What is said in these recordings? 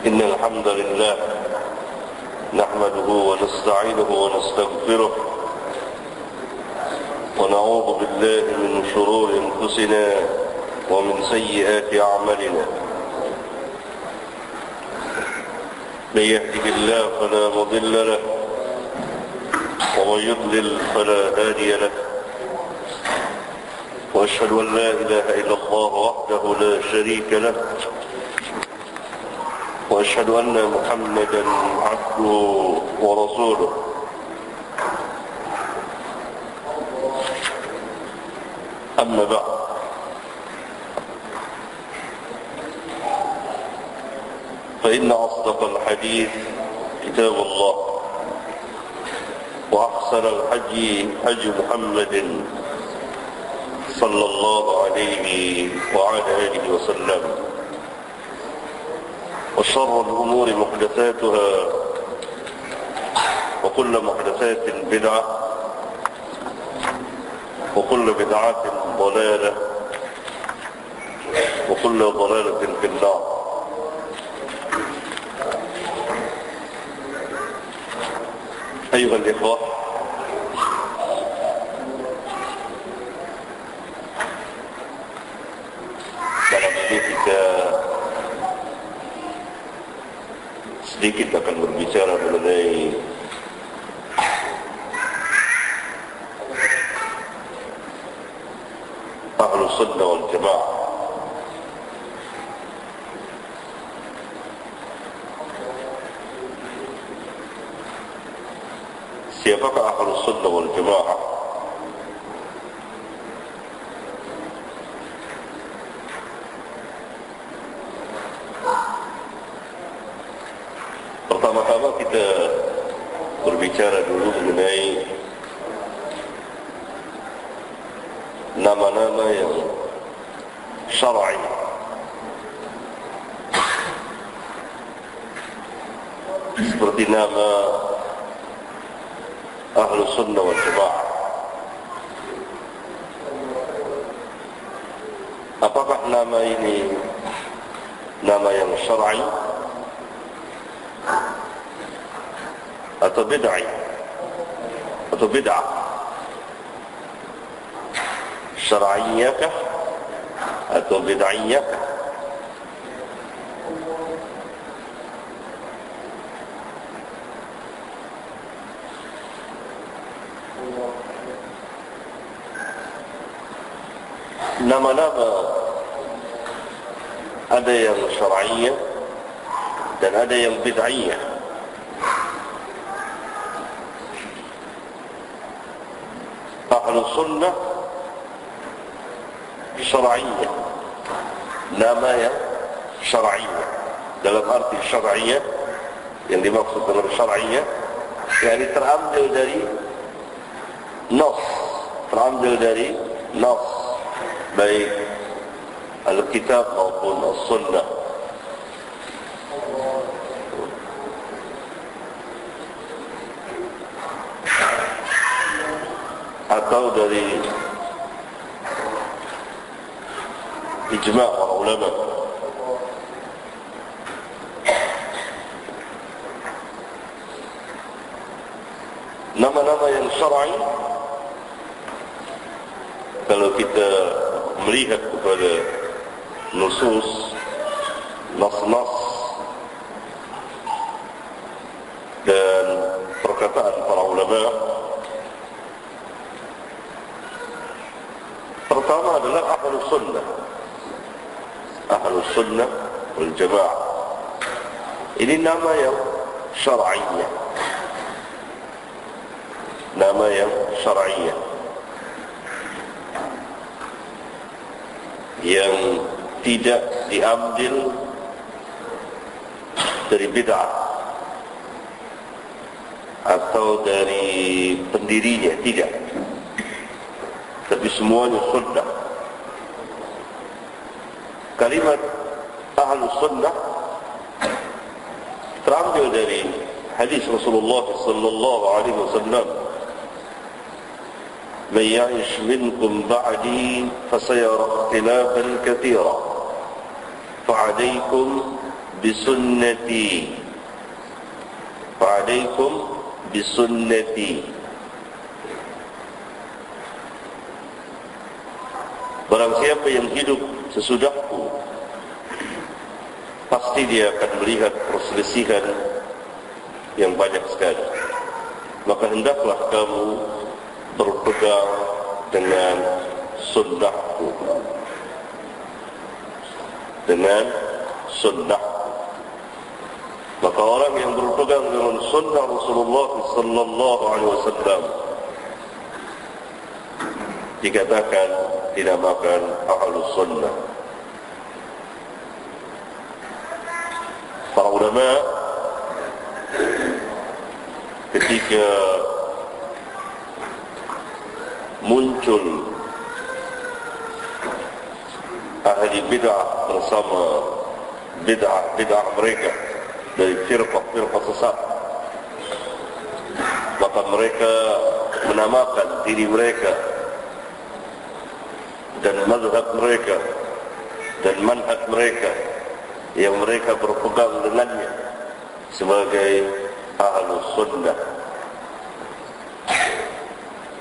إن الحمد لله نحمده ونستعينه ونستغفره ونعوذ بالله من شرور أنفسنا ومن سيئات أعمالنا من يهده الله فلا مضل له ومن يضلل فلا هادي له وأشهد أن لا إله إلا الله وحده لا شريك له وأشهد أن محمدا عبده ورسوله أما بعد فإن أصدق الحديث كتاب الله وأحسن الحديث حج محمد صلى الله عليه وعلى آله وسلم وشر الأمور محدثاتها وكل محدثات بدعة وكل بدعة ضلالة وكل ضلالة في النار. أيها الإخوة، dalam ini kita sedikit akan berbicara mengenai Ahlus Sunnah wal Jamaah. Siapakah Ahlus Sunnah wal Jamaah? Pertama-tama kita berbicara dulu mengenai nama-nama yang syar'i. Seperti nama Ahlus Sunnah wal Jamaah. Apakah nama ini nama yang syar'i atau bid'ah atau bid'ah? Syar'iyyah kah atau bid'iyyah kah? Nama-nama ada yang syar'iyyah dan ada yang bid'iyyah. Ahlus Sunnah syar'iyyah, nama yang syar'iyyah. Dalam arti syar'iyyah yang dimaksud dengan syar'iyyah yakni terambil dari nas, terambil dari nas, baik Al-Kitab maupun As-Sunnah. Atau dari ijma' para ulama. Nama-nama yang syar'i, kalau kita melihat kepada nusus, nas-nas dan perkataan para ulama, pertama adalah Ahlus Sunnah, Ahlus Sunnah wal Jamaah. Ini nama yang syar'iyyah, nama yang syar'iyyah, yang tidak diambil dari bid'ah atau dari pendirinya, tidak, tapi semuanya sunnah. Kalimat Ahlus Sunnah terambil dari hadis Rasulullah sallallahu alaihi wasallam, "Man ya'ish minkum ba'di fasayara ikhtilafan katsira fa'alaykum bisunnati. Fa'alaikum bisunnati. Barang siapa yang hidup sesudahku, pasti dia akan melihat perselisihan yang banyak sekali. Maka hendaklah kamu berpegang dengan sunnahku, dengan sunnahku. Maka orang yang berpegang dengan sunnah Rasulullah sallallahu alaihi wasallam dikatakan dinamakan ahlus sunnah. Para ulama ketika muncul ahli bid'ah bersama bid'ah mereka dari firqah sesat, maka mereka menamakan diri mereka dan mazhab mereka dan manhaj mereka yang mereka berpegang dengannya sebagai ahlus sunnah.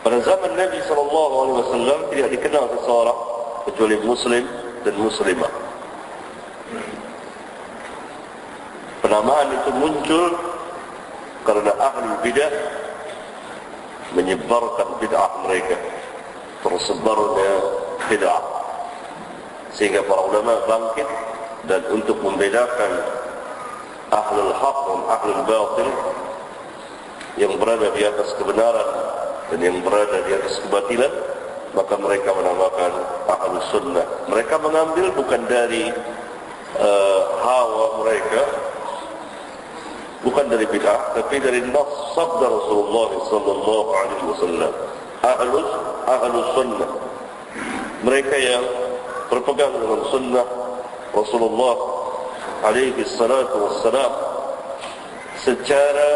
Pada zaman Nabi SAW tidak dikenal seseorang kecuali muslim dan muslimah. Penamaan itu muncul karena ahli bidah menyebarkan bid'ah mereka, tersebarnya bid'ah, sehingga para ulama bangkit dan untuk membedakan ahlul haq dan ahlul batil, yang berada di atas kebenaran dan yang berada di atas kebatilan, maka mereka menamakan ahlus sunnah. Mereka mengambil bukan dari hawa mereka, bukan dari bid'ah, tapi dari nas sabda Rasulullah sallallahu alaihi wasallam. Ahlus sunnah, mereka yang berpegang dengan sunnah Rasulullah alaihi salatu wassalam secara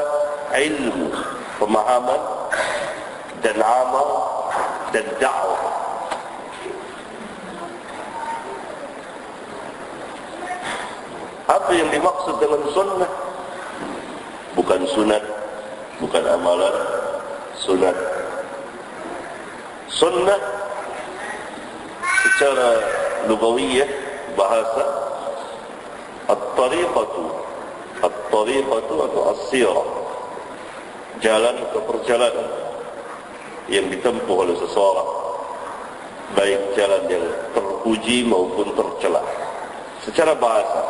ilmu, pemahaman dan amal dan dakwah. Apa yang dimaksud dengan sunnah? Bukan sunat, bukan amalan sunat. Sunnah secara lugawiyah, bahasa, at-tariqatu atau as-sirah, jalan atau perjalanan yang ditempuh oleh seseorang, baik jalan yang terpuji maupun tercela. Secara bahasa,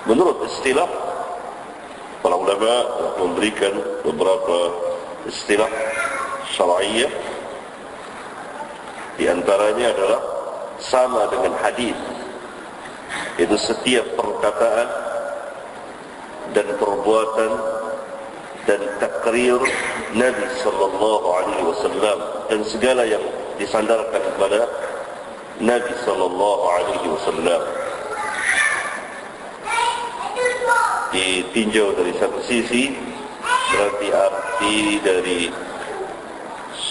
menurut istilah, para ulama memberikan beberapa istilah syar'iyyah. Di antaranya adalah sama dengan hadis, itu setiap perkataan dan perbuatan dan takrir Nabi sallallahu alaihi wasallam dan segala yang disandarkan kepada Nabi sallallahu alaihi wasallam. Ditinjau dari satu sisi, berarti arti dari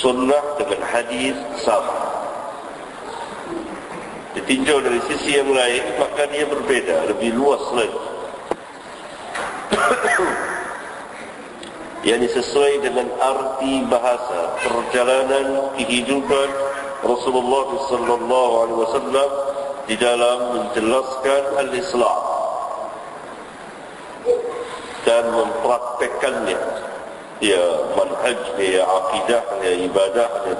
sunnah dengan hadis sama. Ditinjau dari sisi yang lain, maka dia berbeda, lebih luas lagi. Yani sesuai dengan arti bahasa perjalanan kehidupan Rasulullah sallallahu alaihi wasallam di dalam menjelaskan al-Islam dan mempraktekannya, ya manhajnya, ya akidahnya, ibadahnya,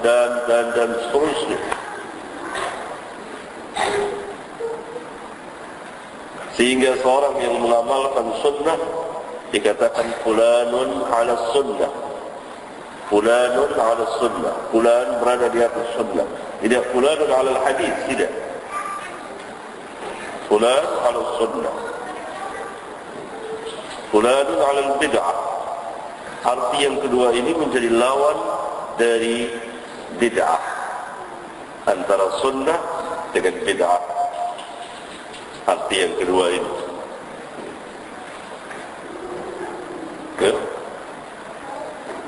dan seterusnya. Sehingga seorang yang mengamalkan sunnah dikatakan fulanun ala sunnah, fulanun ala sunnah, fulan berada di atas sunnah. Tidak fulanun ala hadis, tidak. Fulan ala sunnah, fulanun ala bid'ah. Arti yang kedua ini menjadi lawan dari bid'ah, antara sunnah dengan bid'ah. Arti yang kedua ini,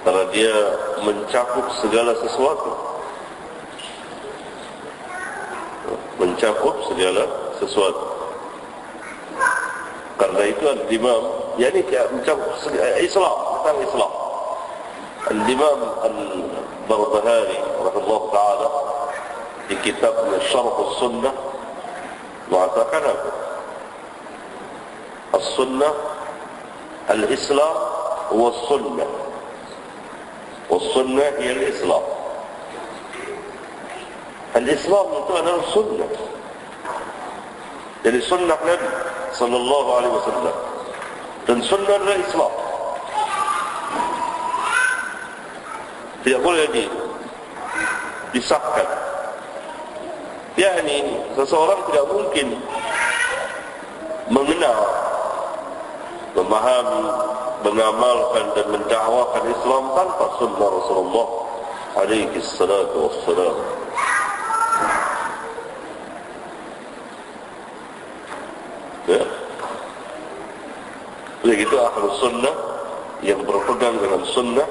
karena dia mencakup segala sesuatu, mencakup segala sesuatu. Karena itu al-imam, yakni mencakup Islam, tentang Islam. Al-Imam Al-Barbahari rahimahullah ta'ala di kitab Syarh As-Sunnah mengatakan apa? As-Sunnah Al-Islam was-Sunnah. Was-Sunnah hiya al-Islam. Al-Islam itu adalah sunnah. Jadi sunnah Nabi sallallahu alaihi wasallam dan sunnah adalah Islam. Tidak boleh disahkan. Yakni seseorang tidak mungkin mengenal, memahami, mengamalkan dan mendakwakan Islam tanpa sunnah Rasulullah alaihi salatu wassalam. Ya. Begitu ahlus sunnah yang berpegang dengan sunnah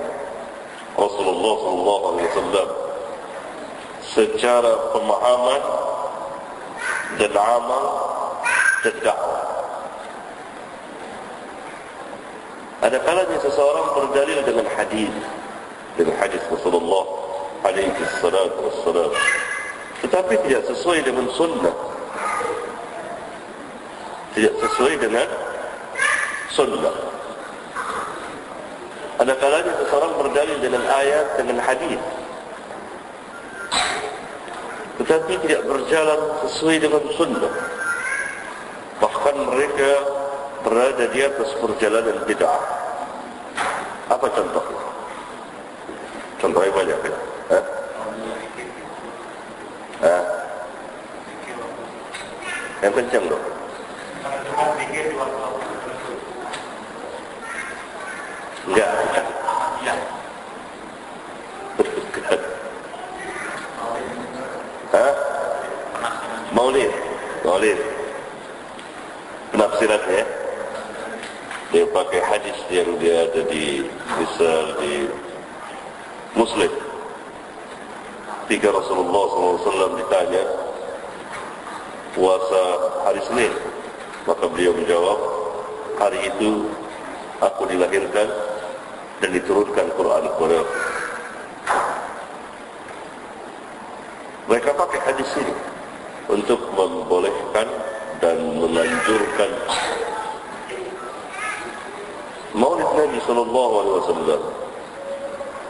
Rasulullah sallallahu alaihi wasallam secara pemahaman dan amal dan dakwah. Ada kalanya seseorang berdalil dengan hadis Rasulullah alaihi salatu wassalam, tetapi tidak sesuai dengan sunnah. Tidak sesuai dengan sunnah. Ada kalanya seseorang berdalil dengan ayat, dengan hadis, tetapi tidak berjalan sesuai dengan sunnah. Bahkan mereka berada di atas perjalanan bid'ah. Apa contohnya? Contohnya banyak ya? Yang kencang dong. Enggak. Maulid. Penafsirannya dia pakai hadis yang dia ada di misal di Muslim. Ketika Rasulullah SAW ditanya puasa hari Senin, maka beliau menjawab, hari itu aku dilahirkan dan diturunkan Quran kepada aku. Mereka pakai hadis ini untuk membolehkan dan menganjurkan Maulid Nabi sallallahu alaihi wasallam.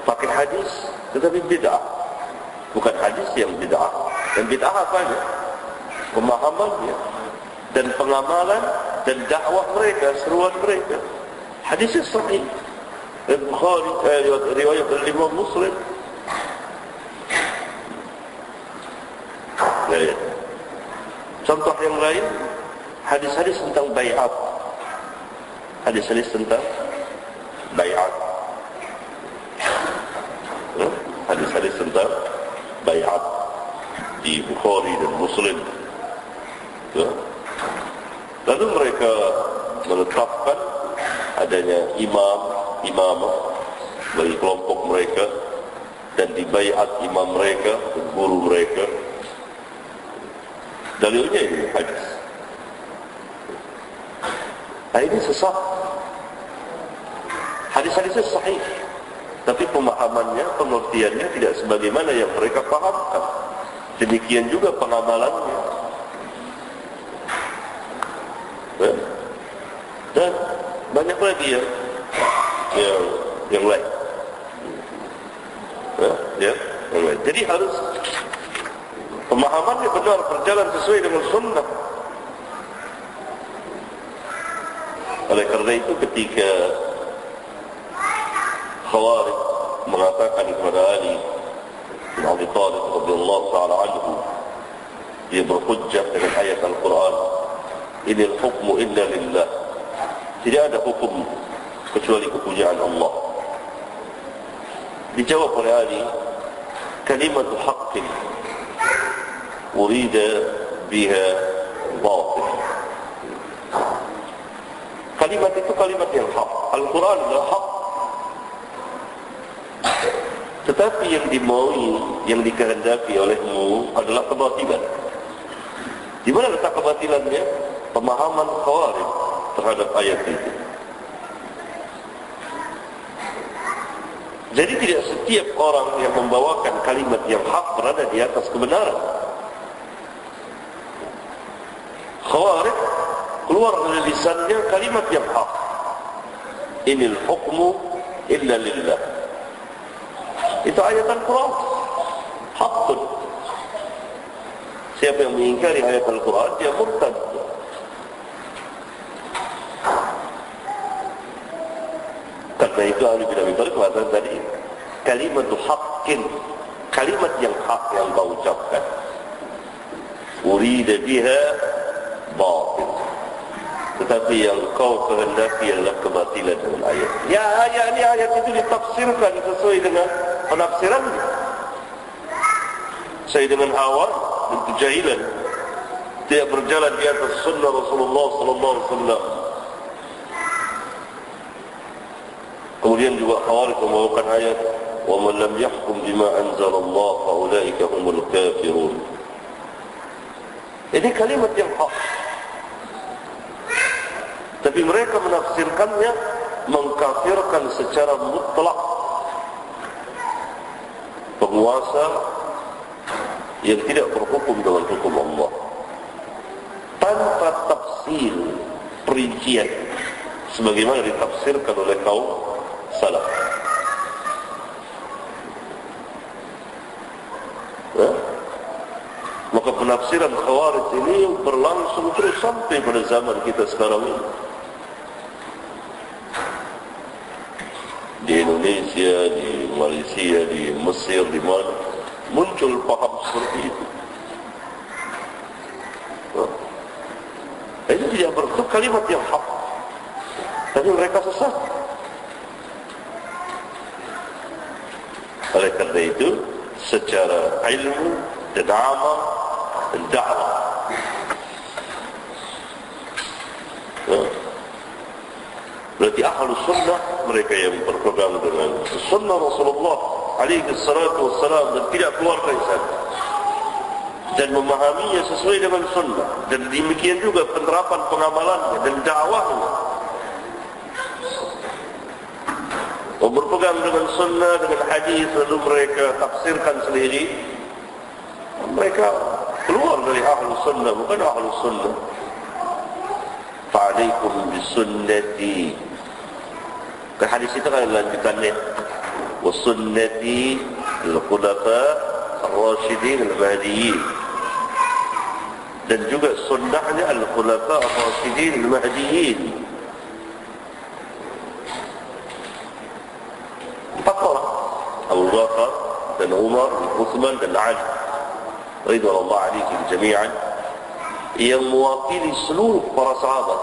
Pakai hadis tetapi bid'ah. Bukan hadis yang bid'ah. Dan bid'ah apanya? Pemahamannya dan pengamalan dan dakwah mereka, seruan mereka. Hadisnya sahih. Bukhari, riwayat Imam Muslim. Ya. Contoh yang lain, hadis-hadis tentang bai'at. Hadis-hadis tentang bai'at. Hadis-hadis tentang bai'at di Bukhari dan Muslim. Ya. Lalu mereka menetapkan adanya imamah bagi kelompok mereka dan dibaiat imam mereka, guru mereka. Dalilnya ini hadis. Ini sesat. Hadis-hadisnya sahih, tapi pemahamannya, pengertiannya tidak sebagaimana yang mereka pahamkan. Demikian juga pengamalannya. Dan banyak lagi yang lain. Yang lain. Jadi harus pemahamannya benar, berjalan sesuai dengan sunnah. Oleh karena itu ketika Khawarij mengatakan kepada Ali bin Abi Thalib radhiyallahu ta'ala anhu, dia berhujjah dengan ayat Al-Quran, inil hukmu illa lillah, tidak ada hukum kecuali kepunyaan Allah. Dijawab oleh Ali, kalimatu haqqin urida biha batil. Kalimat itu kalimat yang hak. Al-Quran adalah hak. Tetapi yang dimaui, yang dikehendaki olehmu adalah kebatilan. Di mana letak kebatilannya? Pemahaman Khawarij terhadap ayat itu. Jadi tidak setiap orang yang membawakan kalimat yang hak berada di atas kebenaran. Khawarij keluar dari lisannya kalimat yang hak. Inil hukmu illa lillah. Itu ayat Al-Quran. Haqqun. Siapa yang mengingkari ayat Al-Quran, dia murtad. Karena itu ahli bin Abi Thalib mengatakan tadi, kalimat haqqin, kalimat yang hak yang kau ucapkan. Urida biha batil. Tetapi yang kau kehendaki adalah kebatilan dengan ayat. Ya, ayat itu ditafsirkan sesuai dengan penafsirannya. Sesuai dengan hawa dan kejahilan. Tidak berjalan di atas sunnah Rasulullah sallallahu alaihi wasallam. Kemudian juga Khawarij membawakan ayat, "Wa man lam yahkum bima anzalallah fa ulaika humul kafirun." Ini kalimat yang hak. Tapi mereka menafsirkannya mengkafirkan secara mutlak penguasa yang tidak berhukum dengan hukum Allah tanpa tafsir perincian sebagaimana ditafsirkan oleh kaum salaf. Maka penafsiran Khawarij ini berlangsung terus sampai pada zaman kita sekarang ini. Di Indonesia, di Malaysia, di Mesir, di mana muncul paham seperti itu. Ini tidak berarti kalimat yang hak, tapi mereka sesat. Oleh karena itu, secara ilmu dan amal dan dakwah, berarti ahlu sunnah mereka yang berpegang dengan sunnah Rasulullah alaihi salatu wassalam dan tidak keluar dari sana dan memahaminya sesuai dengan sunnah, dan demikian juga penerapan pengamalannya dan dakwahnya. Berpegang dengan sunnah, dengan hadis, lalu mereka tafsirkan sendiri, mereka keluar dari ahlu sunnah, bukan ahlu sunnah. Fa'alaikum bisunnati. Ke hadis itu kan lanjutannya, wa sunnati al-khulafa ar-rasyidin al-mahdiyyin, dan juga sunnahnya al-khulafa ar-rasyidin al-mahdiyyin. 4 orang, Abu Bakar dan Umar, Uthman dan Ali radhiyallahu alaihim jami'an, yang mewakili seluruh para sahabat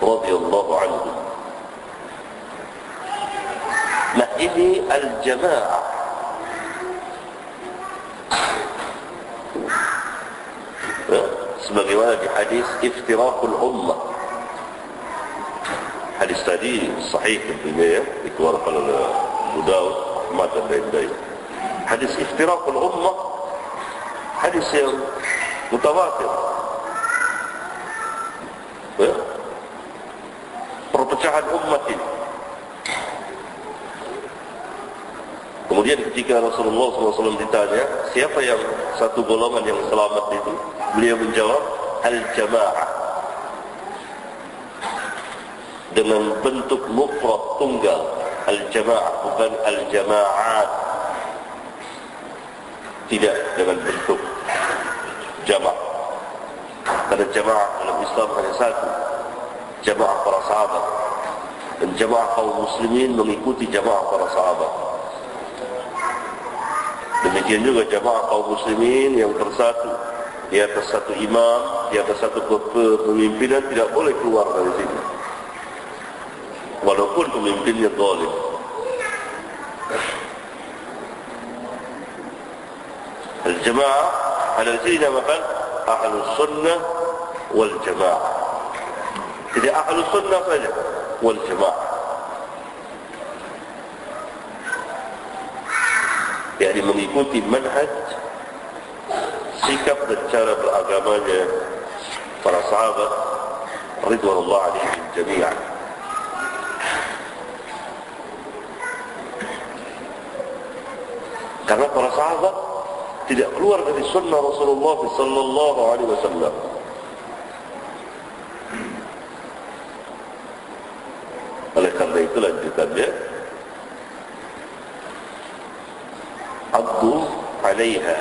radhiyallahu anhum. Nah, ini al-jamaah. Sebagaimana di hadis iftiraqul ummah. Hadis tadi sahih tentunya ya, dikeluarkan oleh Abu Daud, Ahmad dan lain-lain. Hadis iftiraqul ummah, hadis yang mutawatir. Perpecahan umat ini. Kemudian ketika Rasulullah SAW ditanya, siapa yang satu golongan yang selamat itu? Beliau menjawab, al-jamaah. Dengan bentuk mufrad tunggal, al-jamaah, bukan al-jama'at. Tidak dengan bentuk jama'. Karena jamaah dalam Islam hanya satu, jamaah para sahabat. Dan jamaah kaum muslimin mengikuti jamaah para sahabat. Demikian juga jamaah kaum muslimin yang bersatu di atas satu imam, di atas satu kepemimpinan, tidak boleh keluar dari sini, walaupun pemimpinnya zalim. Al-jamaah ada di sini dinamakan ahlus sunnah wal jamaah. Tidak ahlus sunnah saja, wal jamaah. yakni mengikuti manhaj sikap dan cara beragamanya para sahabat ridwanullah alaihim jami'an. Karena para sahabat tidak keluar dari sunnah Rasulullah sallallahu alaihi wasallam. Oleh karena itu lanjutannya, addu 'alaiha,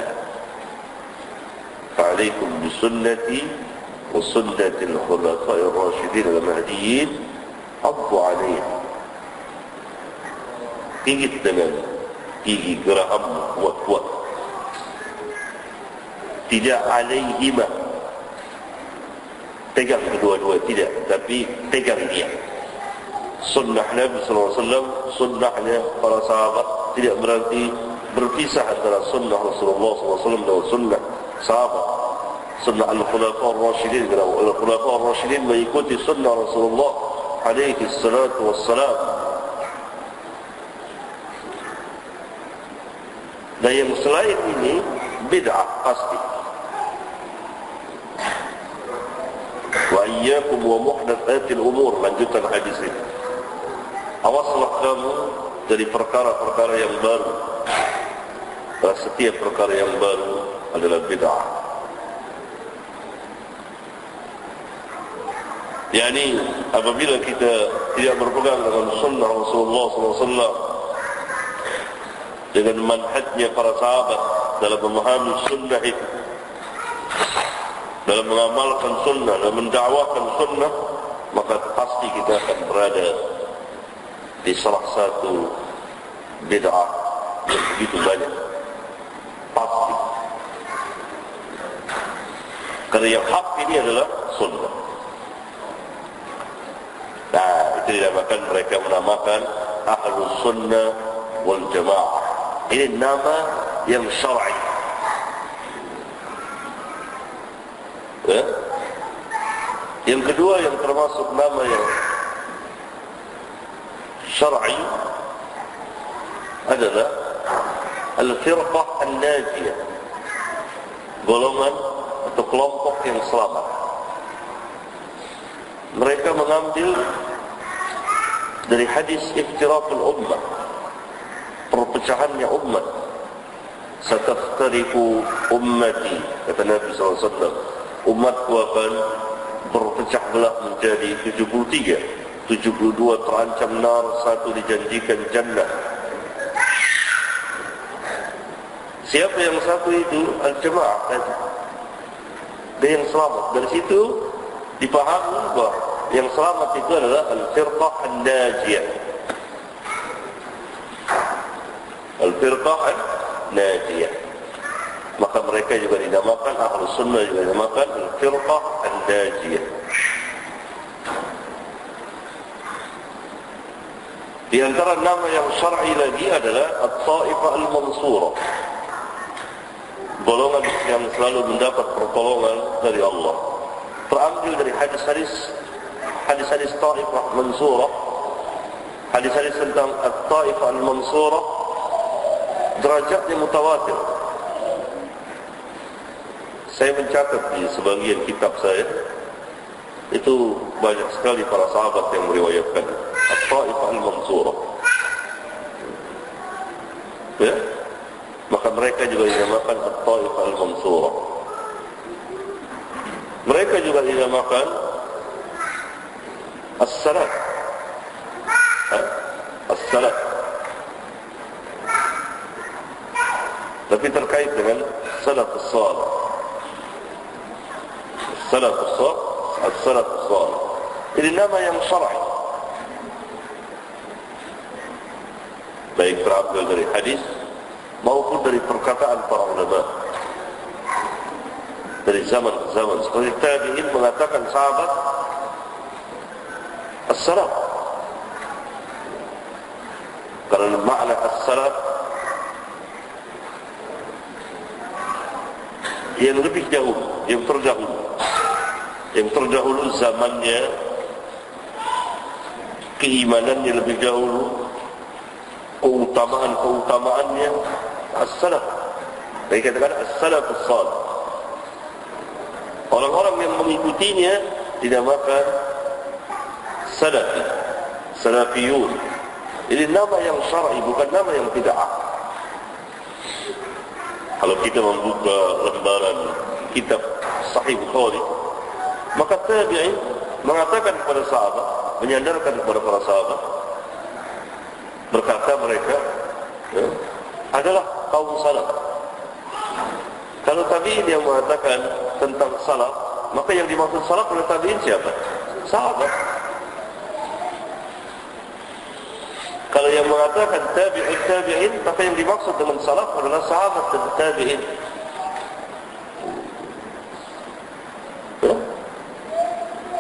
fa'alaikum bisunnati wa sunnatil khulafa'ir rasyidin al-mahdiyyin, addu 'alaiha. Gigit dengan gigi geraham kuat-kuat. Tidak alaihima, pegang kedua-dua, tidak, tapi pegang dia. Sunnah Nabi SAW, sunnahnya para sahabat, tidak berarti berpisah antara sunnah Rasulullah SAW dan sunnah sahabat. Sunnah al-khulafa ar-rasyidin, al-khulafa ar-rasyidin mengikuti sunnah Rasulullah alaihi salatu wassalam. Dan yang selain ini bid'ah pasti. Wa iyyakum wa muhdatsatil umur, lanjutan hadis ini. Awaslah kamu dari perkara-perkara yang baru. Karena setiap perkara yang baru adalah bid'ah. Yani apabila kita tidak berpegang dengan sunnah Rasulullah SAW, dengan manhajnya para sahabat dalam memahami sunnah itu, dalam mengamalkan sunnah, dalam mendakwakan sunnah, maka pasti kita akan berada di salah satu bid'ah yang begitu banyak. Pasti. Karena yang hak ini adalah sunnah. Nah, itu dinamakan, mereka menamakan Ahlus Sunnah wal Jamaah. Ini nama yang syar'i. Ya? Yang kedua yang termasuk nama yang syar'i adalah Al-Firqah An-Najiyah, golongan atau kelompok yang selamat. Mereka mengambil dari hadis iftiraqul ummah, perpecahannya umat. Sataftariqu ummati, kata Nabi SAW, umatku akan berpecah belah menjadi 73, 72 terancam nar, 1 dijanjikan jannah. Siapa yang satu itu? Al-Jamaah tadi. Dia yang selamat. Dari situ dipahami bahwa yang selamat itu adalah Al-Firqah An-Najiyah. Al-Firqah An-Najiyah. Maka mereka juga dinamakan, Ahlus Sunnah juga dinamakan Al-Firqah An-Najiyah. Di antara nama yang syar'i lagi adalah At-Taifah Al-Mansurah, golongan yang selalu mendapat pertolongan dari Allah. Terambil dari hadis-hadis Taifah Mansurah, hadis-hadis tentang At-Taifah Al-Mansurah, derajatnya mutawatir. Saya mencatat di sebagian kitab saya, itu banyak sekali para sahabat yang meriwayatkan At-Taifah Al-Mansurah. Ya? Maka mereka juga dinamakan At-Taifah Al-Mansurah. Mereka juga dinamakan As-Salaf. As-Salaf. Tapi terkait dengan Salaf As-Salih. Salaf As-Salih, As-Salaf As-Salih. Ini nama yang syar'i. Baik terambil dari hadis maupun dari perkataan para ulama dari zaman ke zaman. Seperti tabi'in mengatakan sahabat as-salaf, karena makna as-salaf yang lebih jauh, yang terdahulu zamannya, keimanannya lebih dahulu, keutamaannya as-salaf. Mereka katakan as-salaf as-salih, Orang-orang yang mengikutinya dinamakan salafi, salafiyun. Ini nama yang syar'i, bukan nama yang bid'ah. Kalau kita membuka lembaran kitab Sahih Bukhari, maka tabi'in mengatakan kepada sahabat, menyandarkan kepada para sahabat, berkata mereka adalah kaum salaf. Kalau tabi'in yang mengatakan tentang salaf, maka yang dimaksud salaf oleh tabi'in siapa? Sahabat. Kalau yang mengatakan tabi'in, maka yang dimaksud dengan salaf adalah sahabat dan tabi'in.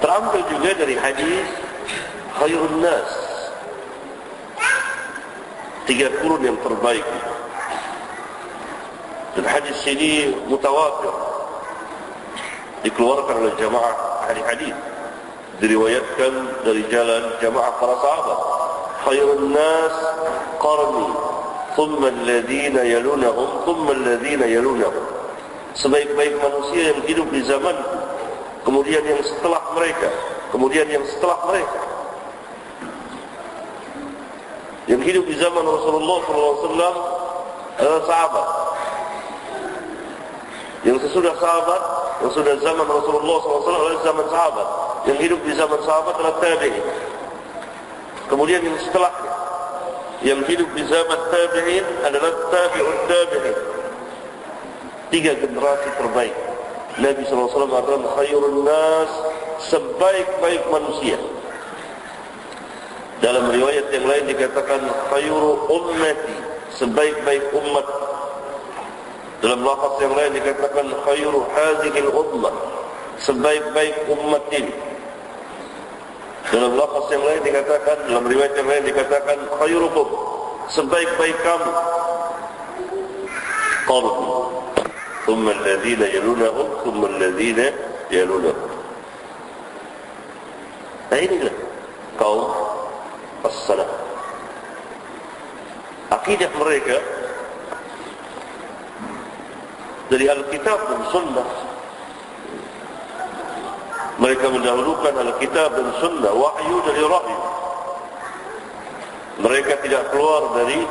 Terambil juga dari hadis khairun nas, 3 kurun yang terbaik. Dan hadis ini mutawatir, dikeluarkan oleh jamaah ahli hadis, diriwayatkan dari jalan jamaah para sahabat. Khairun nas qarni, thumma alladhina yalunahum, thumma alladhina yalunahum. Sebaik-baik manusia yang hidup di zaman, kemudian yang setelah mereka, kemudian yang setelah mereka. Yang hidup di zaman Rasulullah SAW adalah sahabat. Yang sesudah sahabat, yang sudah zaman Rasulullah SAW adalah zaman sahabat. Yang hidup di zaman sahabat adalah tabi'in. Kemudian yang setelahnya, yang hidup di zaman tabi'in adalah tabi'un tabi'in. 3 generasi terbaik. Nabi SAW mengatakan khairun nas, sebaik-baik manusia. Dalam riwayat yang lain dikatakan khairu ummati, sebaik-baik umat. Dalam lafaz yang lain dikatakan khairu hadhil ummah, sebaik-baik umat ini. Dalam lafaz yang lain dikatakan, dalam riwayat yang lain dikatakan khairukum, sebaik-baik kamu. Qarni, thumma alladhina yalunahum, thumma alladhina yalunahum. Nah, inilah kaum as-salaf. Akidah mereka dari Alkitab dan Sunnah. Mereka mendahulukan Alkitab dan Sunnah, wahyu dari rahyu. Mereka tidak keluar dari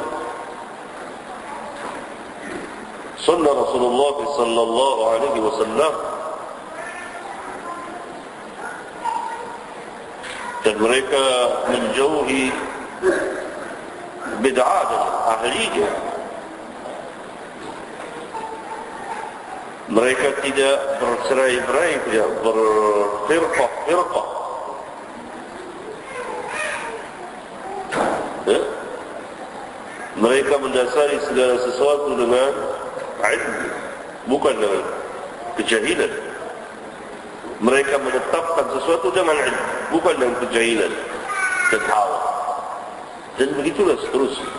Sunnah Rasulullah sallallahu alaihi wasallam. Dan mereka menjauhi bid'ah dan ahlinya. Mereka tidak bercerai-berai, tidak berfirqah-firqah. Mereka mendasari segala sesuatu dengan ilmu, bukan dengan kejahilan. Mereka menetapkan sesuatu dengan ilmu, bukan dengan kejahilan dan hawa. Dan begitulah seterusnya.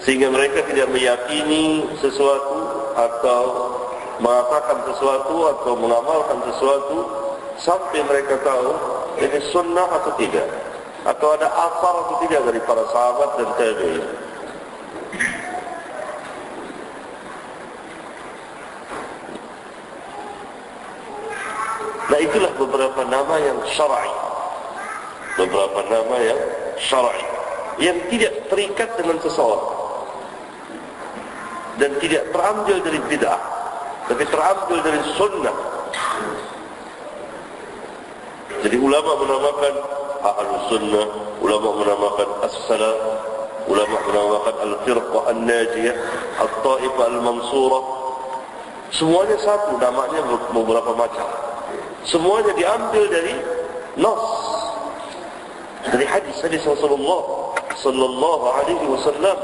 Sehingga mereka tidak meyakini sesuatu atau mengatakan sesuatu atau mengamalkan sesuatu sampai mereka tahu ini sunnah atau tidak, atau ada asar atau tidak dari para sahabat dan tabi'in. Nah, itulah beberapa nama yang syar'i, beberapa nama yang syar'i yang tidak terikat dengan seseorang dan tidak terambil dari bid'ah, tapi terambil dari sunnah. Jadi ulama menamakan ahlus sunnah, ulama menamakan as-salaf, ulama menamakan al-firqah an-najiyah, at-taifah al-mansurah. Semuanya satu, namanya beberapa macam. Semuanya diambil dari nas, dari hadis Rasulullah sallallahu alaihi wasallam.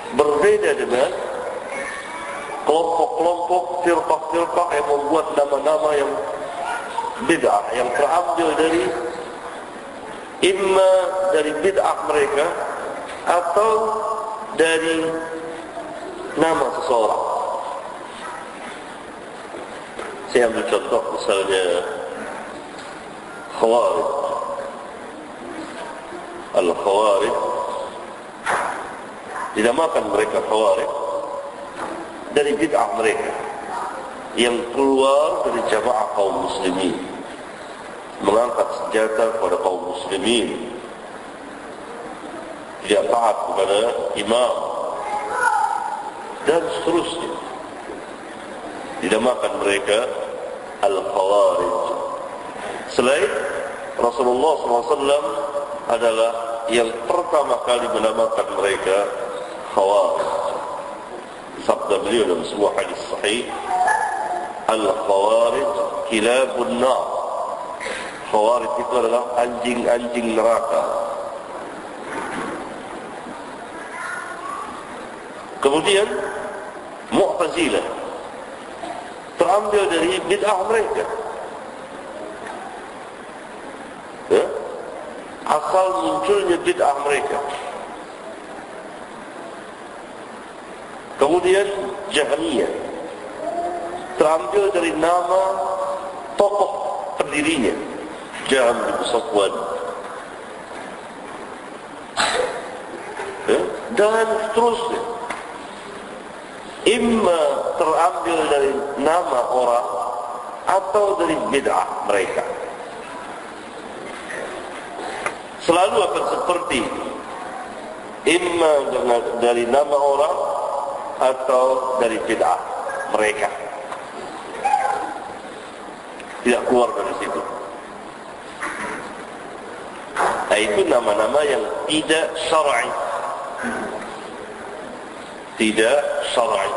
Berbeda dengan kelompok-kelompok, firqah-firqah yang membuat nama-nama yang bid'ah, yang terambil dari imma dari bid'ah mereka atau dari nama seseorang. Saya ambil contoh misalnya Khawarij. Al-Khawarij dinamakan mereka Khawarij dari bid'ah mereka yang keluar dari jamaah kaum muslimin, mengangkat senjata kepada kaum muslimin, tidak taat kepada imam, dan seterusnya. Dinamakan mereka Al-Khawarij. Selain Rasulullah SAW adalah yang pertama kali menamakan mereka Khawarij. Sabda beliau dalam sebuah hadis sahih, Al-Khawarij kilabun nar. Khawarij itu adalah anjing-anjing neraka. Kemudian Mu'tazilah terambil dari bid'ah mereka. Ya? Asal munculnya bid'ah mereka. Kemudian Jahmiyah terambil dari nama tokoh pendirinya, Jahm bin Safwan. Ya? Dan seterusnya. Imma terambil dari nama orang atau dari bid'ah mereka. Selalu akan seperti imma dari nama orang atau dari bid'ah mereka. Tidak keluar dari situ. Nah, itu nama-nama yang tidak syar'i. Tidak syar'i.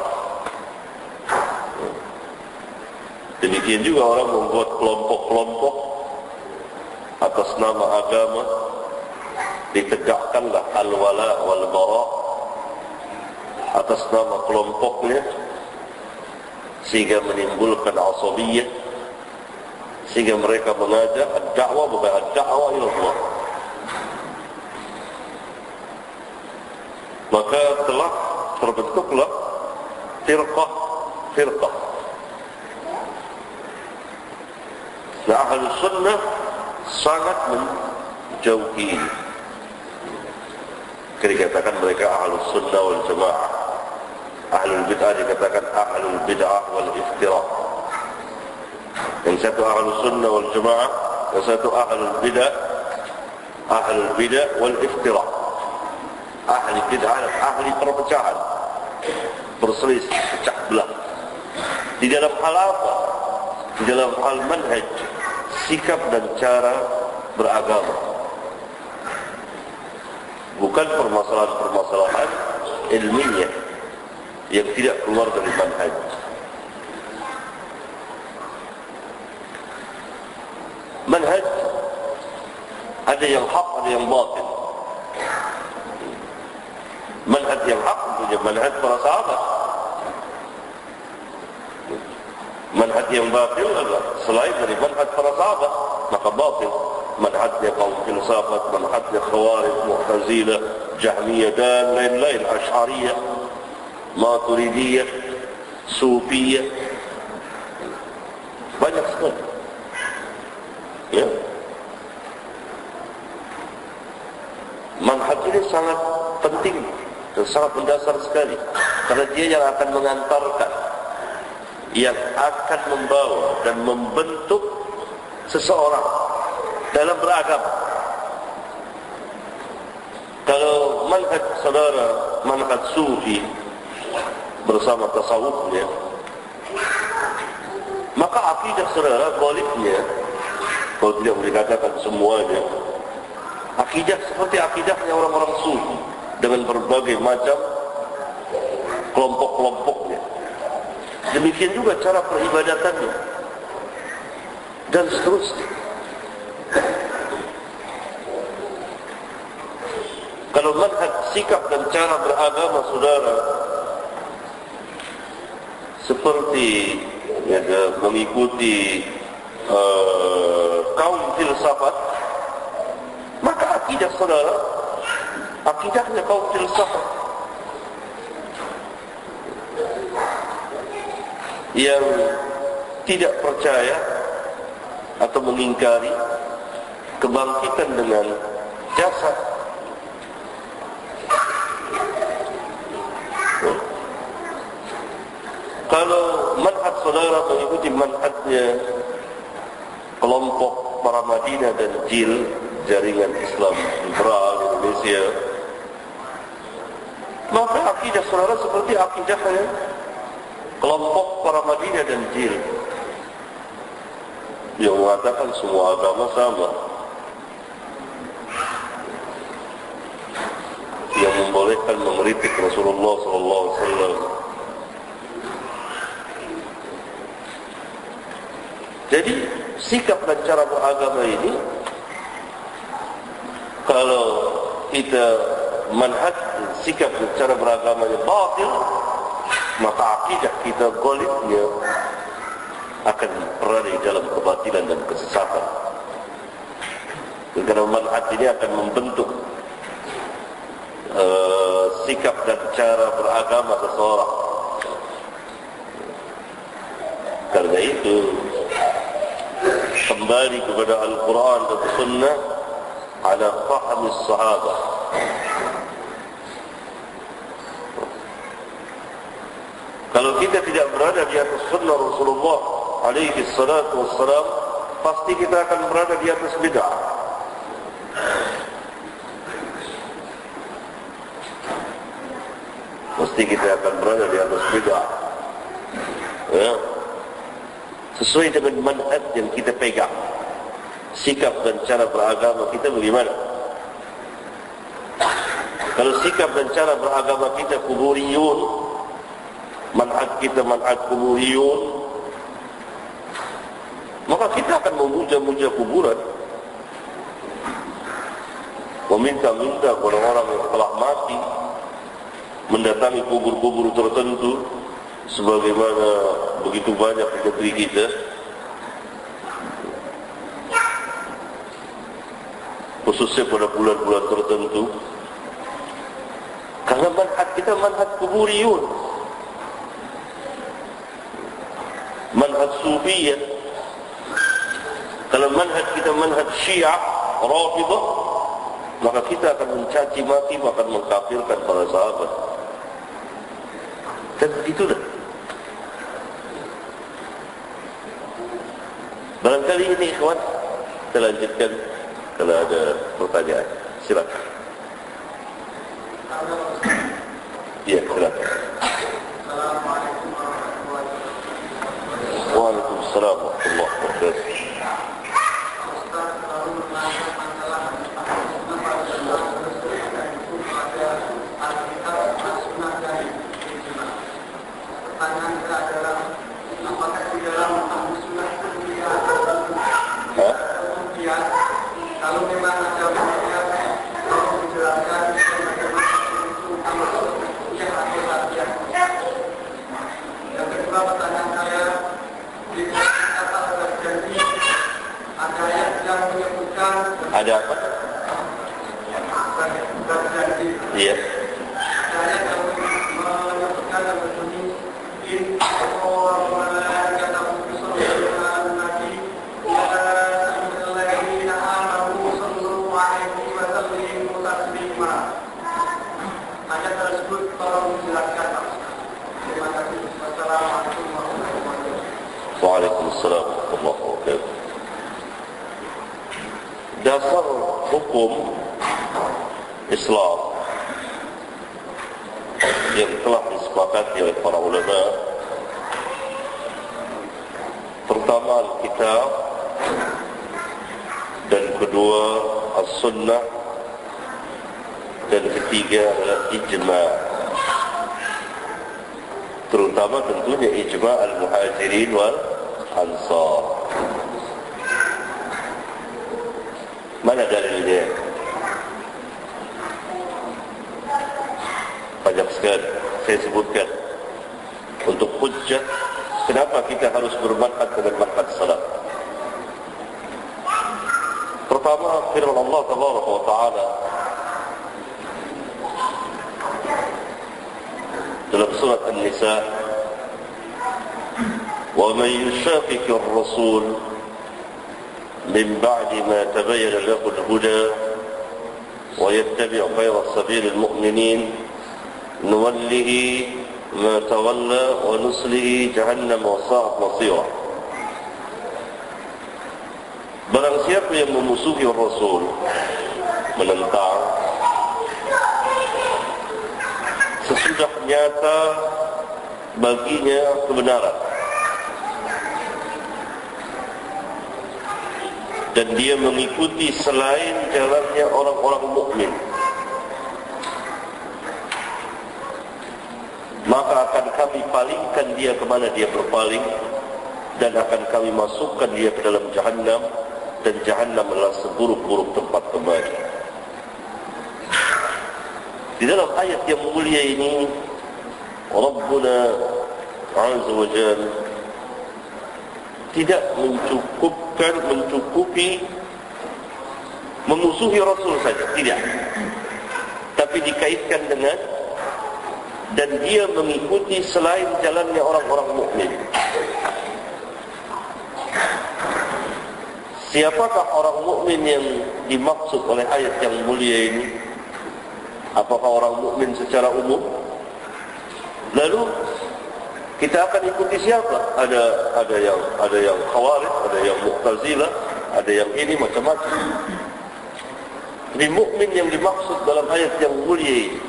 Demikian juga orang membuat kelompok-kelompok atas nama agama, ditegakkanlah al-wala wal-bara atas nama kelompoknya, sehingga menimbulkan asabiyah, sehingga mereka mengajak ad-da'wah bukan ad-da'wah ila Allah. Maka telah terbentuklah firqah. Nah, ahli sunnah sangat menjauhi ini. Dikatakan mereka ahli sunnah wal jamaah. Ahli bid'ah dikatakan ahli bid'ah wal iftirah. Yang satu ahli sunnah wal jamaah, yang satu ahli bid'ah wal iftirah. Ahli bid'ah, ahli perpecahan, berselisih, pecah belah. Di dalam hal apa? Di dalam hal manhaj, sikap dan cara beragama. Bukan permasalahan-permasalahan ilmiah yang tidak keluar dari manhaj. Manhaj ada yang hak, ada yang batil. Manhaj yang hak tentunya manhaj para sahabat. Manhaj yang batil adalah selain dari manhaj para sahabat, maka batil. Manhajnya kaum filsafat, manhajnya Khawarij, Mu'tazilah, Jahmiyah dan lain-lain, Asy'ariyah, Maturidiyah, Sufiyah, banyak sekali. Ya. Manhaj ini sangat penting dan sangat mendasar sekali, karena dia yang akan mengantarkan, yang akan membawa dan membentuk seseorang dalam beragama. Kalau manhaj saudara, manhaj sufi bersama tasawufnya, maka akidah saudara golibnya, kalau tidak boleh dikatakan semuanya, akidah seperti akidahnya orang-orang sufi dengan berbagai macam kelompok-kelompoknya. Demikian juga cara peribadatannya dan seterusnya. Kalau manhaj sikap dan cara beragama saudara seperti mengikuti kaum filsafat, maka akidah saudara akidahnya kaum filsafat yang tidak percaya atau mengingkari kebangkitan dengan jasad. saudara mengikuti manhajnya kelompok para Madinah dan JIL, Jaringan Islam Liberal Indonesia, maka akidah saudara seperti akidahnya kelompok para Madinah dan JIL yang mengatakan semua agama sama, yang membolehkan mengkritik Rasulullah SAW. Jadi sikap dan cara beragama ini, kalau kita manhaj sikap dan cara beragamanya batil, maka akidah kita golibnya akan berada di dalam kebatilan dan kesesatan. Karena manhaj ini akan membentuk sikap dan cara beragama seseorang. Karena itu kembali kepada Al-Quran dan Sunnah ala fahmi sahabat. Kalau kita tidak berada di atas sunnah Rasulullah alaihi salatu wassalam, pasti kita akan berada di atas bid'ah. Pasti kita akan berada di atas bid'ah, ya, sesuai dengan manhaj yang kita pegang. Sikap dan cara beragama kita bagaimana? Kalau sikap dan cara beragama kita kuburiyun, manhaj kita manhaj kuburiyun, maka kita akan memuja-muja kuburan, meminta-minta kepada orang yang telah mati, mendatangi kubur-kubur tertentu, sebagaimana begitu banyak di negeri kita, khususnya pada bulan-bulan tertentu. Karena manhaj kita manhaj kuburiyun, manhaj sufiyah. Kalau manhaj kita manhaj syiah rafidah, maka kita akan mencaci maki, akan mengkafirkan para sahabat. Dan begitulah. Barangkali ini ikhwan, kita lanjutkan kalau ada pertanyaan. Silakan. Ya, silakan. Assalamualaikum warahmatullahi wabarakatuh. Waalaikumsalam warahmatullahi wabarakatuh. Ustaz baru menanya masalah kenapa dalam Al-Quran itu ada Alkitab, As-Sunnah dan Ijma. Pertanyaan saya adalah, apakah di dalam Al-Sunnah itu tidak ada kemudian kalau memang ada kemudian kalau dijelaskan bagaimana itu termasuk kemudian atau saja. Yang kedua, pertanyaan saya, di kata berjanji ada ayat yang menyebutkan Ada apa? berjanji. Iya. Ada ayat yang menyebutkan dan berbunyi in Allah malaikatahu yusholluna 'alan nabi ya ayyuhalladzina amanu shallu 'alaihi wa sallimu taslima. Ayat tersebut tolong dijelaskan, Pak. Terima kasih. Wassalamualaikum warahmatullahi wabarakatuh. Waalaikumsalam warahmatullahi wabarakatuh. Dasar hukum Islam yang telah disepakati oleh para ulama, pertama Al-Kitab, dan kedua As-Sunnah, dan ketiga adalah Ijma'. Terutama tentunya Ijma' Al-Muhajirin wal Ansar. Mana dalilnya? Banyak sekali saya sebutkan untuk hujjah kenapa kita harus bermanhaj dengan manhaj salaf. Pertama, firman Allah Tabaraka wa Ta'ala dalam surat An-Nisa, "Wa man yushaqiqir rasul min ba'di ma tabayyana lahu al-huda wa yattabi' ghayra sabil al-mu'minin nuwallihi ما تولى ونصله جهنم وساءت مصيره. Barang siapa yang memusuhi Rasul, menentang, sesudah nyata baginya kebenaran dan dia mengikuti selain jalannya orang-orang mukmin, maka akan kami palingkan dia kemana dia berpaling, dan akan kami masukkan dia ke dalam Jahannam, dan Jahannam adalah seburuk-buruk tempat kembali. Di dalam ayat yang mulia ini, Rabbuna Azza wa Jalla tidak mencukupi memusuhi Rasul saja, tidak, tapi dikaitkan dengan dan dia mengikuti selain jalannya orang-orang mukmin. Siapakah orang mukmin yang dimaksud oleh ayat yang mulia ini? Apakah orang mukmin secara umum? Lalu kita akan ikuti siapa? Ada yang Khawarij, ada yang Mu'tazilah, ada yang ini macam-macam. Jadi mukmin yang dimaksud dalam ayat yang mulia ini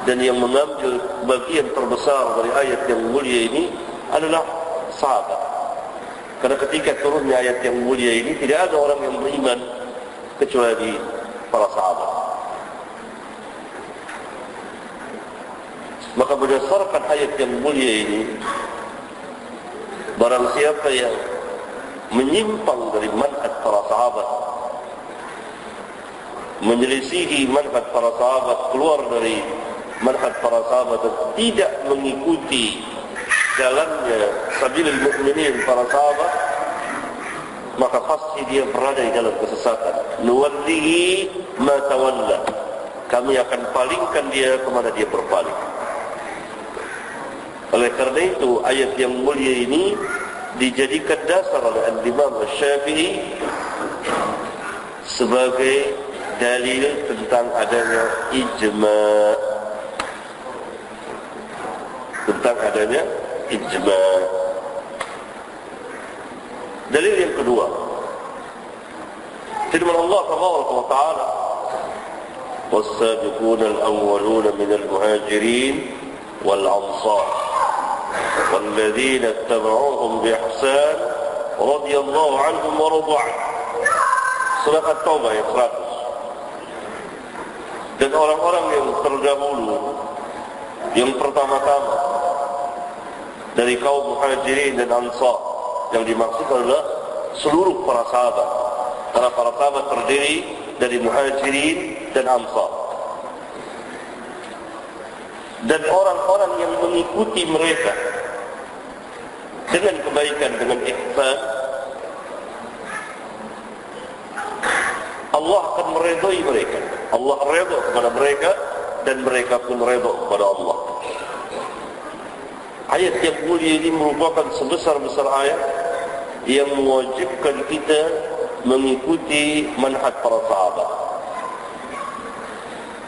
dan yang mengambil bagian terbesar dari ayat yang mulia ini adalah sahabat. Karena ketika turunnya ayat yang mulia ini, tidak ada orang yang beriman kecuali para sahabat. Maka berdasarkan ayat yang mulia ini, barang siapa yang menyimpang dari manhaj para sahabat, menyelisihi manhaj para sahabat, keluar dari manhaj para sahabat dan tidak mengikuti jalannya sabilul mukminin para sahabat, maka pasti dia berada di dalam kesesatan. Nuwallihi ma tawalla, kami akan palingkan dia kemana dia berpaling. Oleh karena itu ayat yang mulia ini dijadikan dasar oleh Al-Imam Asy-Syafi'i sebagai dalil tentang adanya ijma', Dalil yang kedua, firman Allah Tabaraka wa Ta'ala, "Was-sabiquna al-awwaluna minal muhajirin wal ansar walladzina ittaba'uuhum bi ihsan radhiyallahu 'anhum wa radu 'anhu." Surah At-Taubah ayat 100. Dan orang-orang yang terdahulu, yang pertama-tama dari kaum muhajirin dan ansar, yang dimaksud adalah seluruh para sahabat, karena para sahabat terdiri dari muhajirin dan ansar, dan orang-orang yang mengikuti mereka dengan kebaikan, dengan ihsan, Allah akan meridai mereka. Allah redha kepada mereka dan mereka pun redha kepada Allah. Ayat yang mulia ini merupakan sebesar-besar ayat yang mewajibkan kita mengikuti manhaj para sahabat.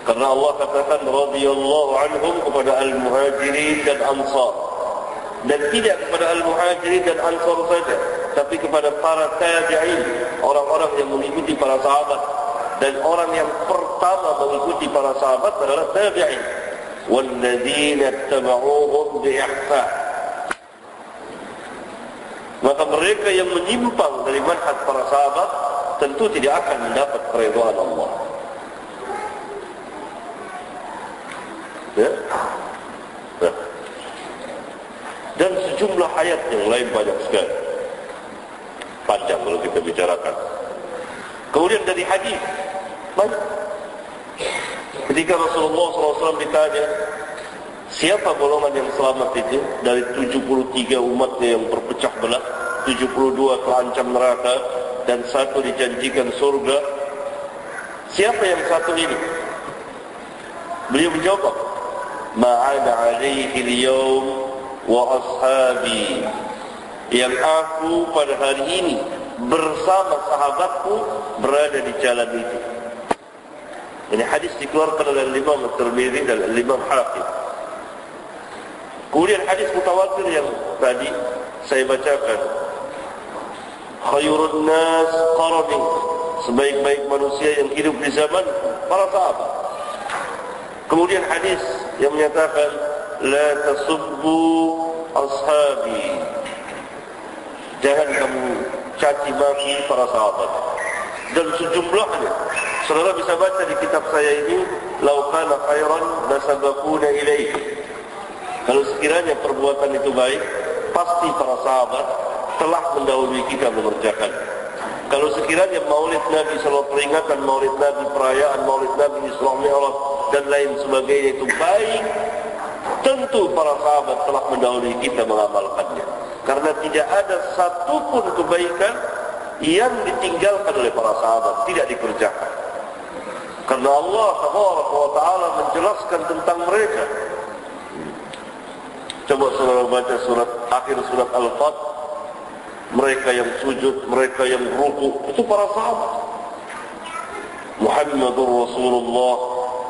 Karena Allah katakan radhiyallahu anhum kepada al-muhajirin dan ansar, dan tidak kepada al-muhajirin dan ansar saja, tapi kepada para tabi'in, orang-orang yang mengikuti para sahabat. Dan orang yang pertama mengikuti para sahabat adalah tabi'in, walladzina ittaba'uuhum bi ihsan. Maka mereka yang menyimpang dari manhaj para sahabat tentu tidak akan mendapat keridhaan Allah. Ya? Nah. Dan sejumlah ayat yang lain banyak sekali, panjang kalau kita bicarakan. Kemudian dari hadis banyak. Ketika Rasulullah SAW ditanya, siapa golongan yang selamat itu dari 73 umatnya yang berpecah belah, 72 terancam neraka dan satu dijanjikan surga, siapa yang satu ini? Beliau menjawab, ma'ana alaihi al-yawm wa ashabi, yang aku pada hari ini bersama sahabatku berada di jalan itu. Ini hadis dikeluarkan oleh Imam At-Tirmidzi dan Imam Hakim. Kemudian hadis mutawatir yang tadi saya bacakan, khairun nas qarni, sebaik-baik manusia yang hidup di zaman para sahabat. Kemudian hadis yang menyatakan la tasubbu ashabi, jangan kamu caci maki para sahabat. Dan sejumlahnya saudara bisa baca di kitab saya ini, lau kana khairan lasabaquna ilaihi, kalau sekiranya perbuatan itu baik, pasti para sahabat telah mendahului kita mengerjakan. Kalau sekiranya maulid Nabi SAW, peringatan maulid Nabi, perayaan maulid Nabi, Isra Mi'raj dan lain sebagainya itu baik, tentu para sahabat telah mendahului kita mengamalkannya. Karena tidak ada satupun kebaikan yang ditinggalkan oleh para sahabat, tidak dikerjakan. Karena Allah Taala menjelaskan tentang mereka. Coba saudara baca akhir surat Al-Fath, mereka yang sujud, mereka yang ruku, itu para sahabat. Muhammadur Rasulullah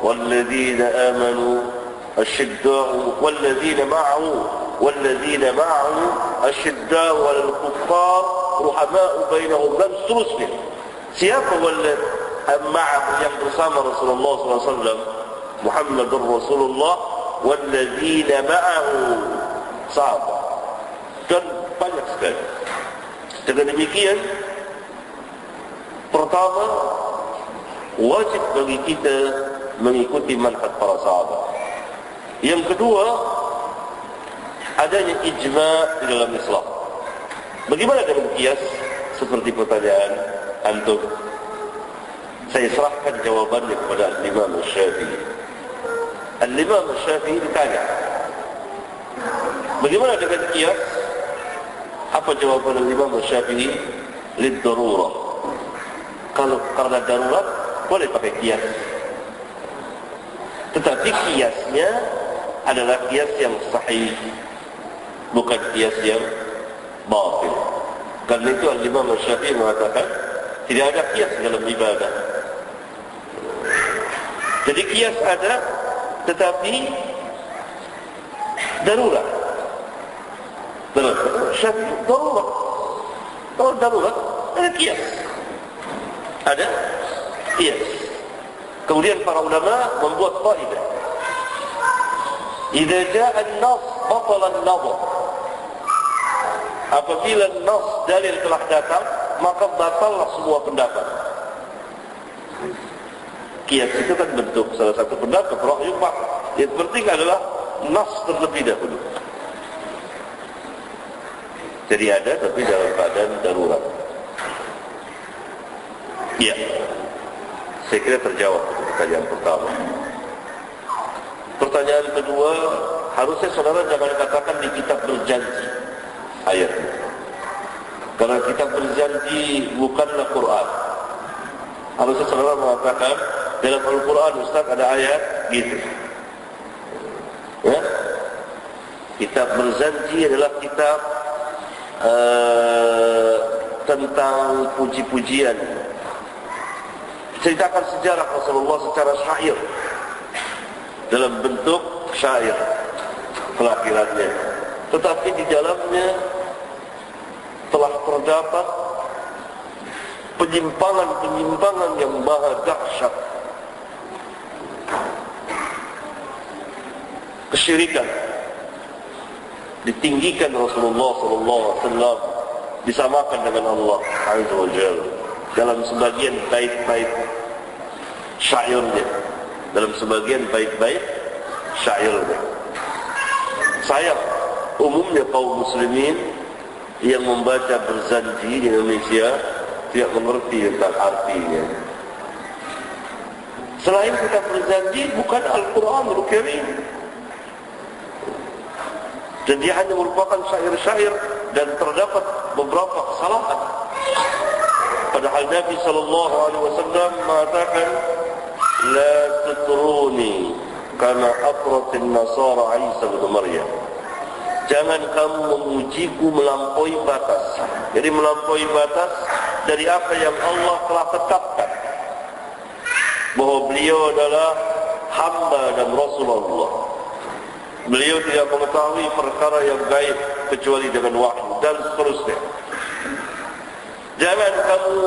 walladzina amanu asyidda'u walladzina ma'ahu asyidda'u walal kuffar ruhama'u bainahum, dan seterusnya. Siapa ma'ahu yang bersama Rasulullah SAW? Muhammadur Rasulullah walladzina ma'ahu, sahabat. Dan banyak sekali. Dengan demikian, pertama, wajib bagi kita mengikuti manhaj para sahabat. Yang kedua, adanya ijma' di dalam Islam. Bagaimana dengan qiyas? Seperti pertanyaan antum. Saya serahkan jawabannya kepada Al-Imam Syafi'i. Al-Imam Syafi'i ditanya, bagaimana dengan qiyas? Apa jawaban Al-Imam Syafi'i? Lid-darurah. Kalau karena darurat, boleh pakai qiyas. Tetapi qiyasnya adalah qiyas yang sahih, bukan qiyas yang batil. Karena itu Al-Imam Syafi'i mengatakan tidak ada qiyas dalam ibadah. Jadi qiyas ada, tetapi darurat. Syafi'i darurat. Kalau darurat, ada qiyas. Ada qiyas. Kemudian para ulama membuat kaidah. Idza jaa an-nass batala an-nadhar. Apabila nas dalil telah datang, maka batallah semua pendapat. Qiyas itu kan bentuk salah satu pendapat, ra'yu pak. Yang penting adalah nas terlebih dahulu. Jadi ada, tapi dalam keadaan darurat. Ya, saya kira terjawab pertanyaan pertama. Pertanyaan kedua, harusnya saudara jangan katakan di kitab berjanji ayatnya. Karena kitab berjanji bukanlah Quran. Harusnya saudara mengatakan dalam Al-Quran, Ustaz, ada ayat gitu. Ya? Kitab berjanji adalah kitab tentang puji-pujian, ceritakan sejarah Rasulullah secara syair, dalam bentuk syair kelahirannya. Tetapi di dalamnya telah terdapat penyimpangan-penyimpangan yang maha dahsyat. Kesyirikan ditinggikan Rasulullah SAW, disamakan dengan Allah Azza wa Jalla dalam sebagian bait-bait syairnya, dalam sebagian bait-bait syairnya. Sayang, umumnya kaum muslimin yang membaca berjanji di Indonesia tidak mengerti tentang artinya. Selain kita berjanji, bukan Al-Quranul Karim, dan dia hanya merupakan syair-syair dan terdapat beberapa kesalahan. Padahal Nabi SAW mengatakan, la tutruni kama atratin nasara Isa bin Maryam. Jangan kamu memujiku melampaui batas. Jadi melampaui batas dari apa yang Allah telah tetapkan, bahwa beliau adalah hamba dan Rasulullah. Beliau tidak mengetahui perkara yang gaib kecuali dengan wahyu dan seterusnya. Jangan kamu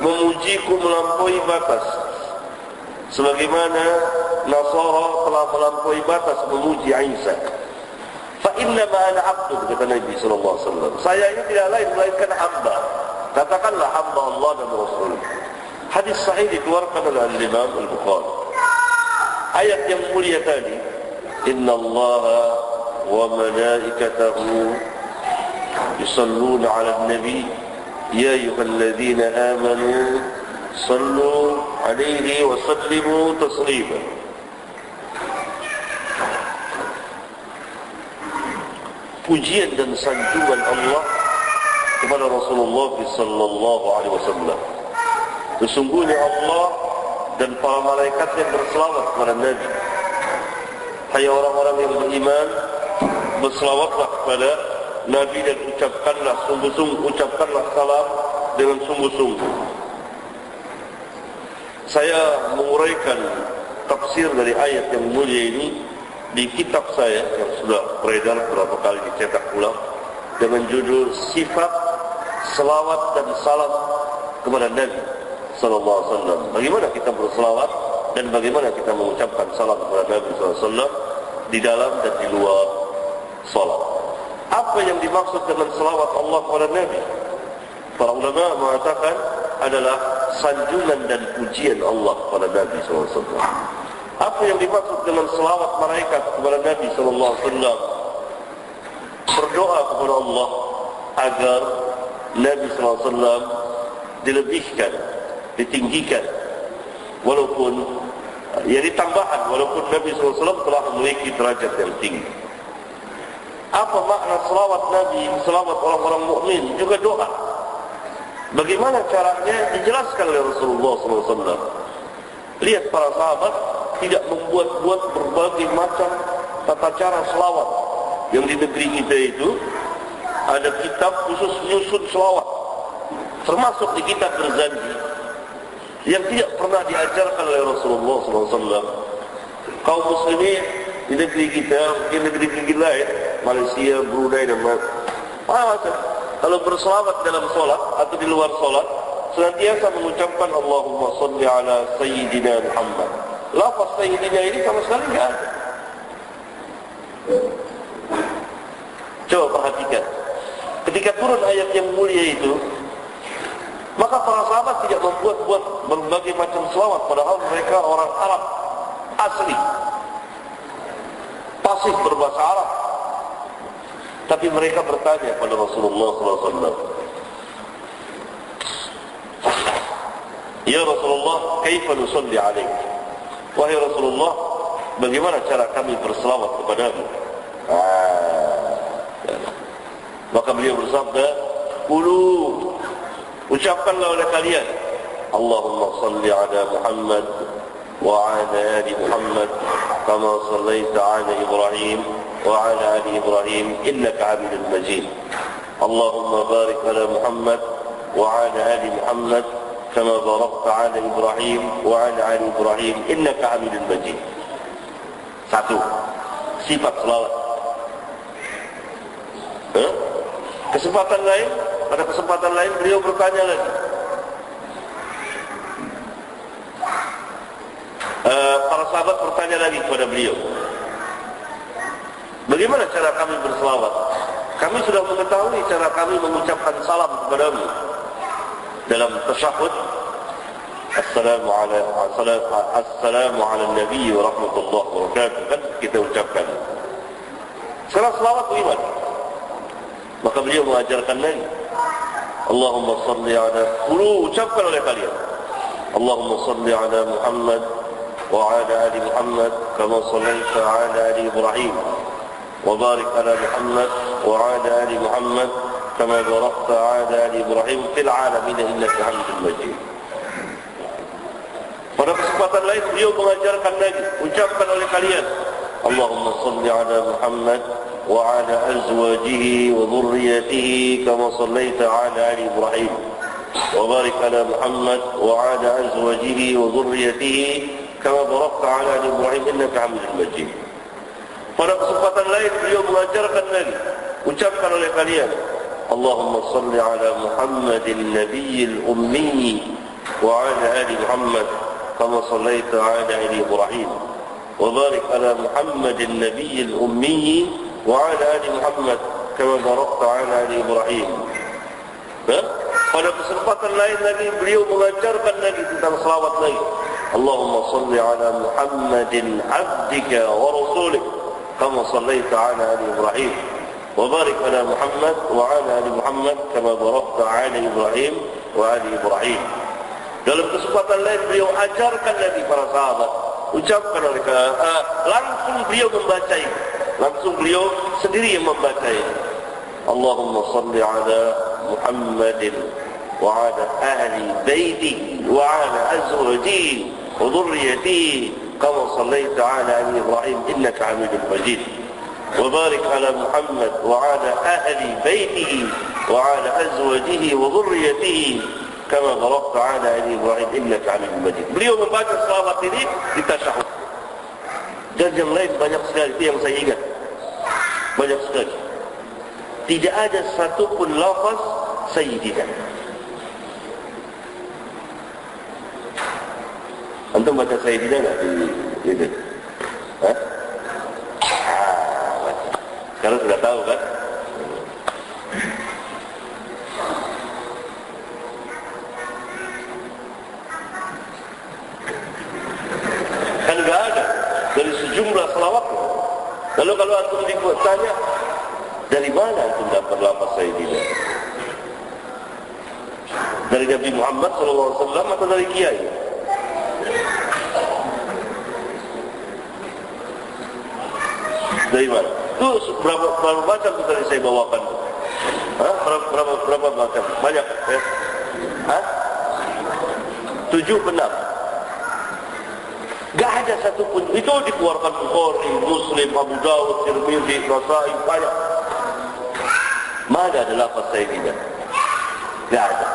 memujiku melampaui batas, sebagaimana Nasara telah melampaui batas memuji Isa. Fa inna ma ana 'abdun, kata Nabi sallallahu alaihi wasallam. Saya ini tidak lain melainkan hamba. Katakanlah hamba Allah dan Rasul. Hadis sahih dikeluarkan oleh Imam Al-Bukhari. Ayat yang mulia tadi, innallaha wa malaikatahu yusalluna 'alan nabi ya ayyuhalladzina amanu sallu 'alaihi wa sallimu taslima. Pujian dan sanjungan Allah kepada Rasulullah sallallahu alaihi wasallam. Sesungguhnya Allah dan para malaikatnya berselawat kepada Nabi. Hai orang-orang yang beriman, berselawatlah kepada Nabi dan ucapkanlah sungguh-sungguh, ucapkanlah salam dengan sungguh-sungguh. Saya menguraikan tafsir dari ayat yang mulia ini di kitab saya yang sudah beredar beberapa kali dicetak ulang dengan judul Sifat Selawat dan Salam kepada Nabi sallallahu alaihi wasallam. Bagaimana kita berselawat dan bagaimana kita mengucapkan salam kepada Nabi sallallahu alaihi wasallam di dalam dan di luar salat. Apa yang dimaksud dengan selawat Allah kepada Nabi? Para ulama mengatakan adalah sanjungan dan pujian Allah kepada Nabi sallallahu alaihi wasallam. Apa yang dimaksud dengan selawat malaikat kepada Nabi sallallahu alaihi wasallam? Berdoa kepada Allah agar Nabi sallallahu alaihi wasallam dilebihkan, ditinggikan, walaupun ditambahkan, walaupun Nabi sallallahu alaihi wasallam telah memiliki derajat yang tinggi. Apa makna selawat Nabi, selawat orang-orang mukmin? Juga doa. Bagaimana caranya dijelaskan oleh Rasulullah sallallahu alaihi wasallam. Lihat para sahabat tidak membuat-buat berbagai macam tata cara selawat. Yang di negeri kita itu ada kitab khusus menyusun selawat, termasuk di kitab Berzanji yang tidak pernah diajarkan oleh Rasulullah SAW. Kaum muslimin di negeri kita, di negeri-negeri lain, Malaysia, Brunei dan macam, kalau berselawat dalam solat atau di luar solat, senantiasa mengucapkan Allahumma salli ala Sayyidina Muhammad. Lafaz Sayyidina ini sama sekali tidak ada. Coba perhatikan, ketika turun ayat yang mulia itu, maka para sahabat tidak membuat-buat berbagai macam selawat, padahal mereka orang Arab asli, fasih berbahasa Arab. Tapi mereka bertanya pada Rasulullah SAW, Ya Rasulullah, kaifa nusalli alaik? Wahai Rasulullah, bagaimana cara kami berselawat kepadamu? Maka beliau bersabda, Qulu, ucapkanlah oleh kalian, Allahumma salli ala Muhammad wa ala ali Muhammad kama sallaita ala Ibrahim wa ala ali Ibrahim innaka Hamidul Majid. Allahumma barik ala Muhammad wa ala ali Muhammad kama barakta ala Ibrahim wa ala ali Ibrahim innaka Hamidul Majid. Satu, sifat selawat. Kesempatan lain, pada kesempatan lain beliau bertanya lagi. Para sahabat bertanya lagi kepada beliau, bagaimana cara kami berselawat? Kami sudah mengetahui cara kami mengucapkan salam kepadamu dalam tasyahud. Assalamu ala nabi wa rahmatullahi wa barakatuh, kan kita ucapkan. Sekarang selawat bagaimana? Maka beliau mengajarkan lagi, Allahumma salli ala, ucapkan oleh kalian, Allahumma salli ala Muhammad wa ala ali Muhammad kama sallaita ala ali Ibrahim wa barik ala Muhammad wa ala ali Muhammad kama barakta ala ali Ibrahim fil alamin innaka Hamidul Majid. Pada kesempatan lain beliau mengajarkan lagi, ucapkan oleh kalian, Allahumma salli ala Muhammad وعلى أزواجه وذريته كما صليت على آل إبراهيم وبارك على محمد وعلى أزواجه وذريته كما باركت على آل إبراهيم إنك حميد مجيد. Pada kesempatan lain beliau mengajarkan lagi, ucapkan oleh kalian, Allahumma salli ala Muhammadin nabiyil ummi wa ala ali Muhammad kama sallaita ala ali Ibrahim wa barik ala Muhammadin nabiyil ummi wa ala ali Muhammad kama barakta ala ali Ibrahim. Pada kesempatan lain lagi beliau mengajarkan lagi tentang selawat lagi, Allahumma salli ala Muhammadin abdika wa rasulika kama sallaita ala ali Ibrahim wa barik ala Muhammad wa ala ali Muhammad kama barakta ala Ibrahim wa ali Ibrahim. Dalam kesempatan lain beliau ajarkan lagi para sahabat, ucapkan mereka, langsung beliau membaca itu, langsung beliau sendiri yang membaca itu. Allahumma salli ala Muhammadin wa ala ahli baitihi wa ala azwajihi wa dhurriyyatihi kama sallaita ala ali Ibrahim innaka Hamidum Majid. Wa barik ala Muhammad wa ala ahli baitihi wa ala azwajihi wa dhurriyyatihi kama barakta ala ali Ibrahim innaka Hamidum Majid. Beliau membaca selawat ini di tasyahud. Dan yang lain banyak sekali, itu yang saya ingat. Banyak sekali. Tidak ada satu pun lafaz Sayyidina. Antum baca Sayyidina enggak di itu? Hah? Sekarang sudah tahu kan? Kan enggak ada dari sejumlah selawat. Lalu kalau antum ditanya, dari mana antum dapat lafaz Sayyidina? Dari Nabi Muhammad SAW atau dari kiai? Dari mana? Itu berapa macam itu tadi saya bawakan? Hah? Berapa macam? Banyak ya? Hah? 7 benar. Gak ada satupun. Itu dikeluarkan Bukhari, Muslim, Abu Dawud, Tirmidzi, Nasai, banyak. Mana ada lafaz Sayyidina? Gak ada.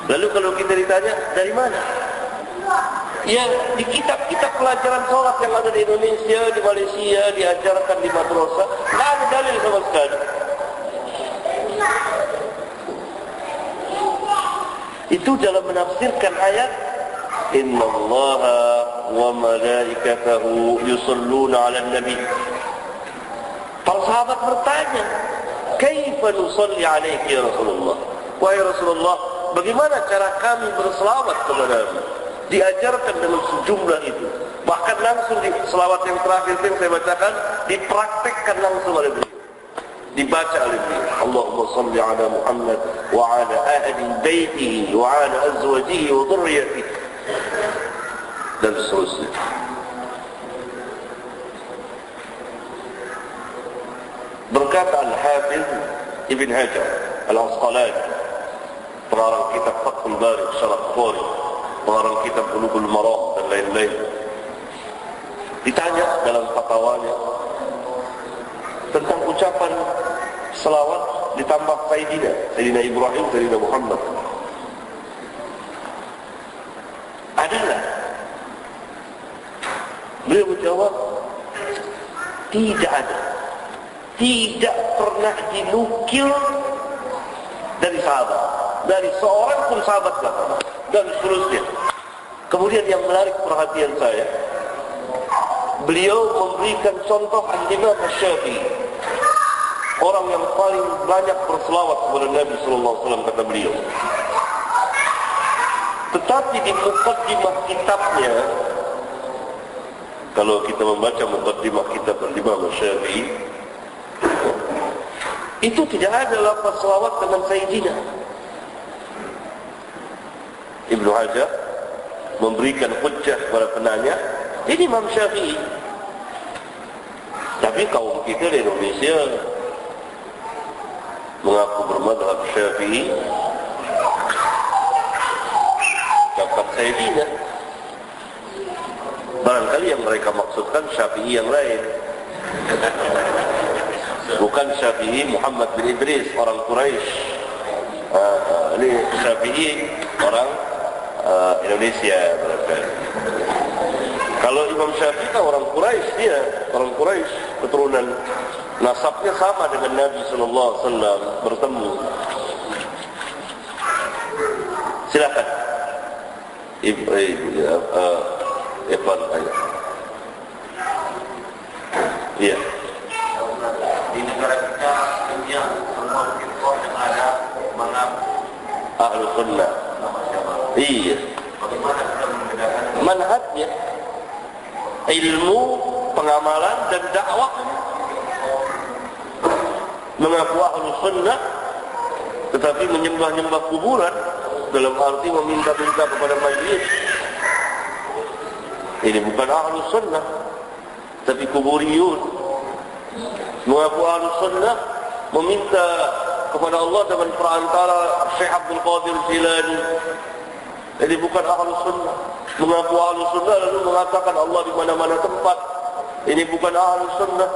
Lalu kalau kita ditanya, dari mana? Ya, di kitab-kitab pelajaran sholat yang ada di Indonesia, di Malaysia, diajarkan di madrasah, tidak ada dalil sama sekali. Itu dalam menafsirkan ayat, Inna Allaha wa malaikatahu yusalluna ala nabi. Para sahabat bertanya, Kaifa nusalli alaiki ya Rasulullah? Wahai Rasulullah, bagaimana cara kami berselawat kepada-Mu? Diajarkan dengan sejumlah itu. Bahkan langsung di selawat yang terakhir yang saya bacakan, dipraktekkan langsung oleh beliau. Dibaca oleh beliau. Allahumma salli ala Muhammad wa ala ahli baitihi wa ala azwajihi wa dhurriyyatihi. Dan seterusnya. Berkata Al-Hafiz Ibn Hajar Al-Asqalani, pengarang kitab Fathul Bari, Syarah Bukhari, pengarang kitab Bulughul Maram dan lain-lain, ditanya dalam fatwanya tentang ucapan selawat ditambah Sayyidina Ibrahim, Sayyidina Muhammad, adalah, beliau menjawab, tidak ada, tidak pernah dinukil dari sahabat, dari seorang pun sahabat dan seterusnya. Kemudian yang menarik perhatian saya, beliau memberikan contoh Al-Imam Asy-Syafi'i, orang yang paling banyak berselawat kepada Nabi SAW, kata beliau. Tetapi di muqaddimah kitabnya, kalau kita membaca muqaddimah kitab Al-Imam Asy-Syafi'i, itu tidak ada lafaz selawat dengan Sayyidina. Ibnu Hajar memberikan hujjah kepada penanya, ini Imam Syafi'i. Tapi kaum kita di Indonesia mengaku bermadhab Syafi'i, cakap Sayyidina. Barangkali yang mereka maksudkan Syafi'i yang lain, bukan Syafi'i Muhammad bin Idris, orang Quraisy. Ini Syafi'i orang Indonesia barangkali. Kalau Imam Syafi'i kan orang Quraisy, dia orang Quraisy, keturunan nasabnya sama dengan Nabi sallallahu alaihi wasallam, bertemu. Silakan. Irfan tanya. Iya. Di negara kita punya semua firqah yang ada mengaku Ahlus Sunnah. nama siapa? Iya. Bagaimana kita membedakan Manhajnya, ilmu, pengamalan dan dakwah. Mengaku Ahlus Sunnah tetapi menyembah-nyembah kuburan dalam arti meminta-minta kepada majlis. Ini bukan Ahlus Sunnah, tapi kuburiyun. Mengaku Ahlus Sunnah meminta kepada Allah dengan perantara Syekh Abdul Qadir Jilani. Ini bukan Ahlus Sunnah. Mengaku Ahlus Sunnah lalu mengatakan Allah di mana-mana tempat. Ini bukan Ahlus Sunnah.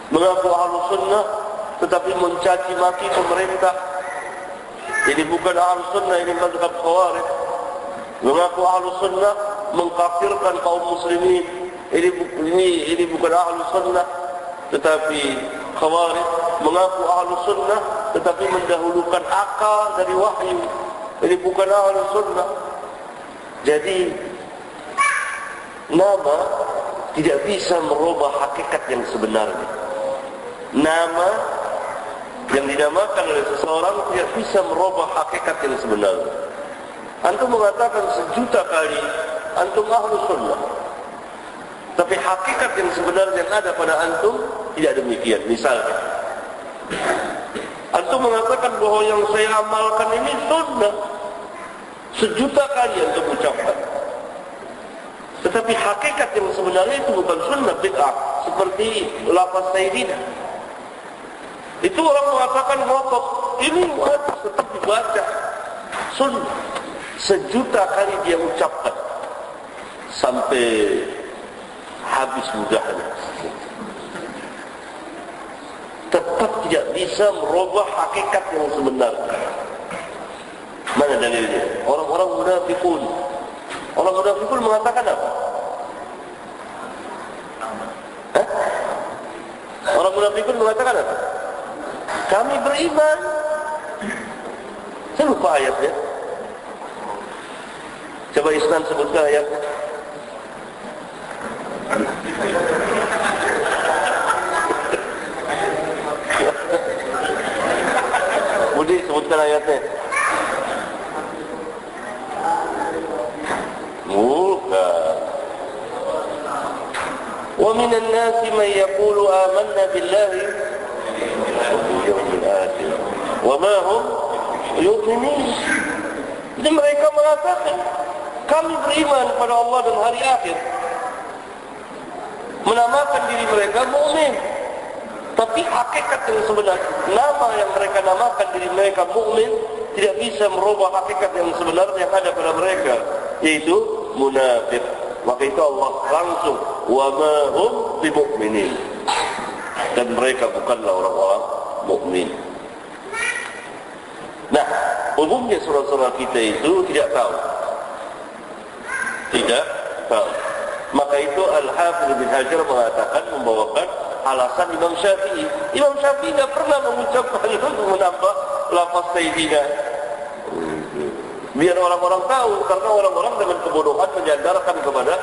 Mengaku Ahlus Sunnah tetapi mencaci maki pemerintah. Ini bukan Ahlus Sunnah, ini mazhab Khawarij. Mengaku Ahlus Sunnah mengkafirkan kaum muslimin. Ini bukan Ahlus Sunnah, tetapi Khawarij. Mengaku Ahlus Sunnah tetapi mendahulukan akal dari wahyu. Ini bukan Ahlus Sunnah. Jadi nama tidak bisa merubah hakikat yang sebenarnya. Nama yang dinamakan oleh seseorang tidak bisa merubah hakikat yang sebenarnya. Antum mengatakan 1.000.000 kali antum Ahlus Sunnah, tapi hakikat yang sebenarnya yang ada pada antum tidak demikian. Misalnya antum mengatakan bahwa yang saya amalkan ini sunnah, 1.000.000 kali antum ucapkan, tetapi hakikat yang sebenarnya itu bukan sunnah, bid'ah. Seperti lafaz Sayyidina, itu orang mengatakan ngotot, ini tetap dibaca sunnah, 1.000.000 kali dia ucapkan sampai habis mudahnya, tetap tidak bisa merubah hakikat yang sebenarnya. Mana dalilnya? Orang-orang munafikun. Orang munafikun mengatakan apa? Hah? Orang munafikun mengatakan apa? Kami beriman. Saya lupa ayatnya. Coba Isnan sebutkan ayatnya. Budi sebutkan ayatnya. Bukan. Wa minan nasi man yaqulu amanna billahi wal yawmil akhir wa ma hum yu'minun. Jadi mereka mengatakan kami beriman pada Allah dan hari akhir, menamakan diri mereka mukmin, tapi hakikat yang sebenarnya, nama yang mereka namakan diri mereka mukmin tidak bisa merubah hakikat yang sebenarnya yang ada pada mereka, yaitu munafik. Maka itu Allah langsung wa ma hum bimu'minin, dan mereka bukanlah orang-orang mukmin. Nah, umumnya surah-surah kita itu tidak tahu. Maka itu Al-Hafidh bin Hajar mengatakan, membawakan alasan Imam Syafi'i. Imam Syafi'i tidak pernah mengucapkan untuk menambah lafaz Sayyidina, biar orang-orang tahu, karena orang-orang dengan kebodohan menyandarkan kepada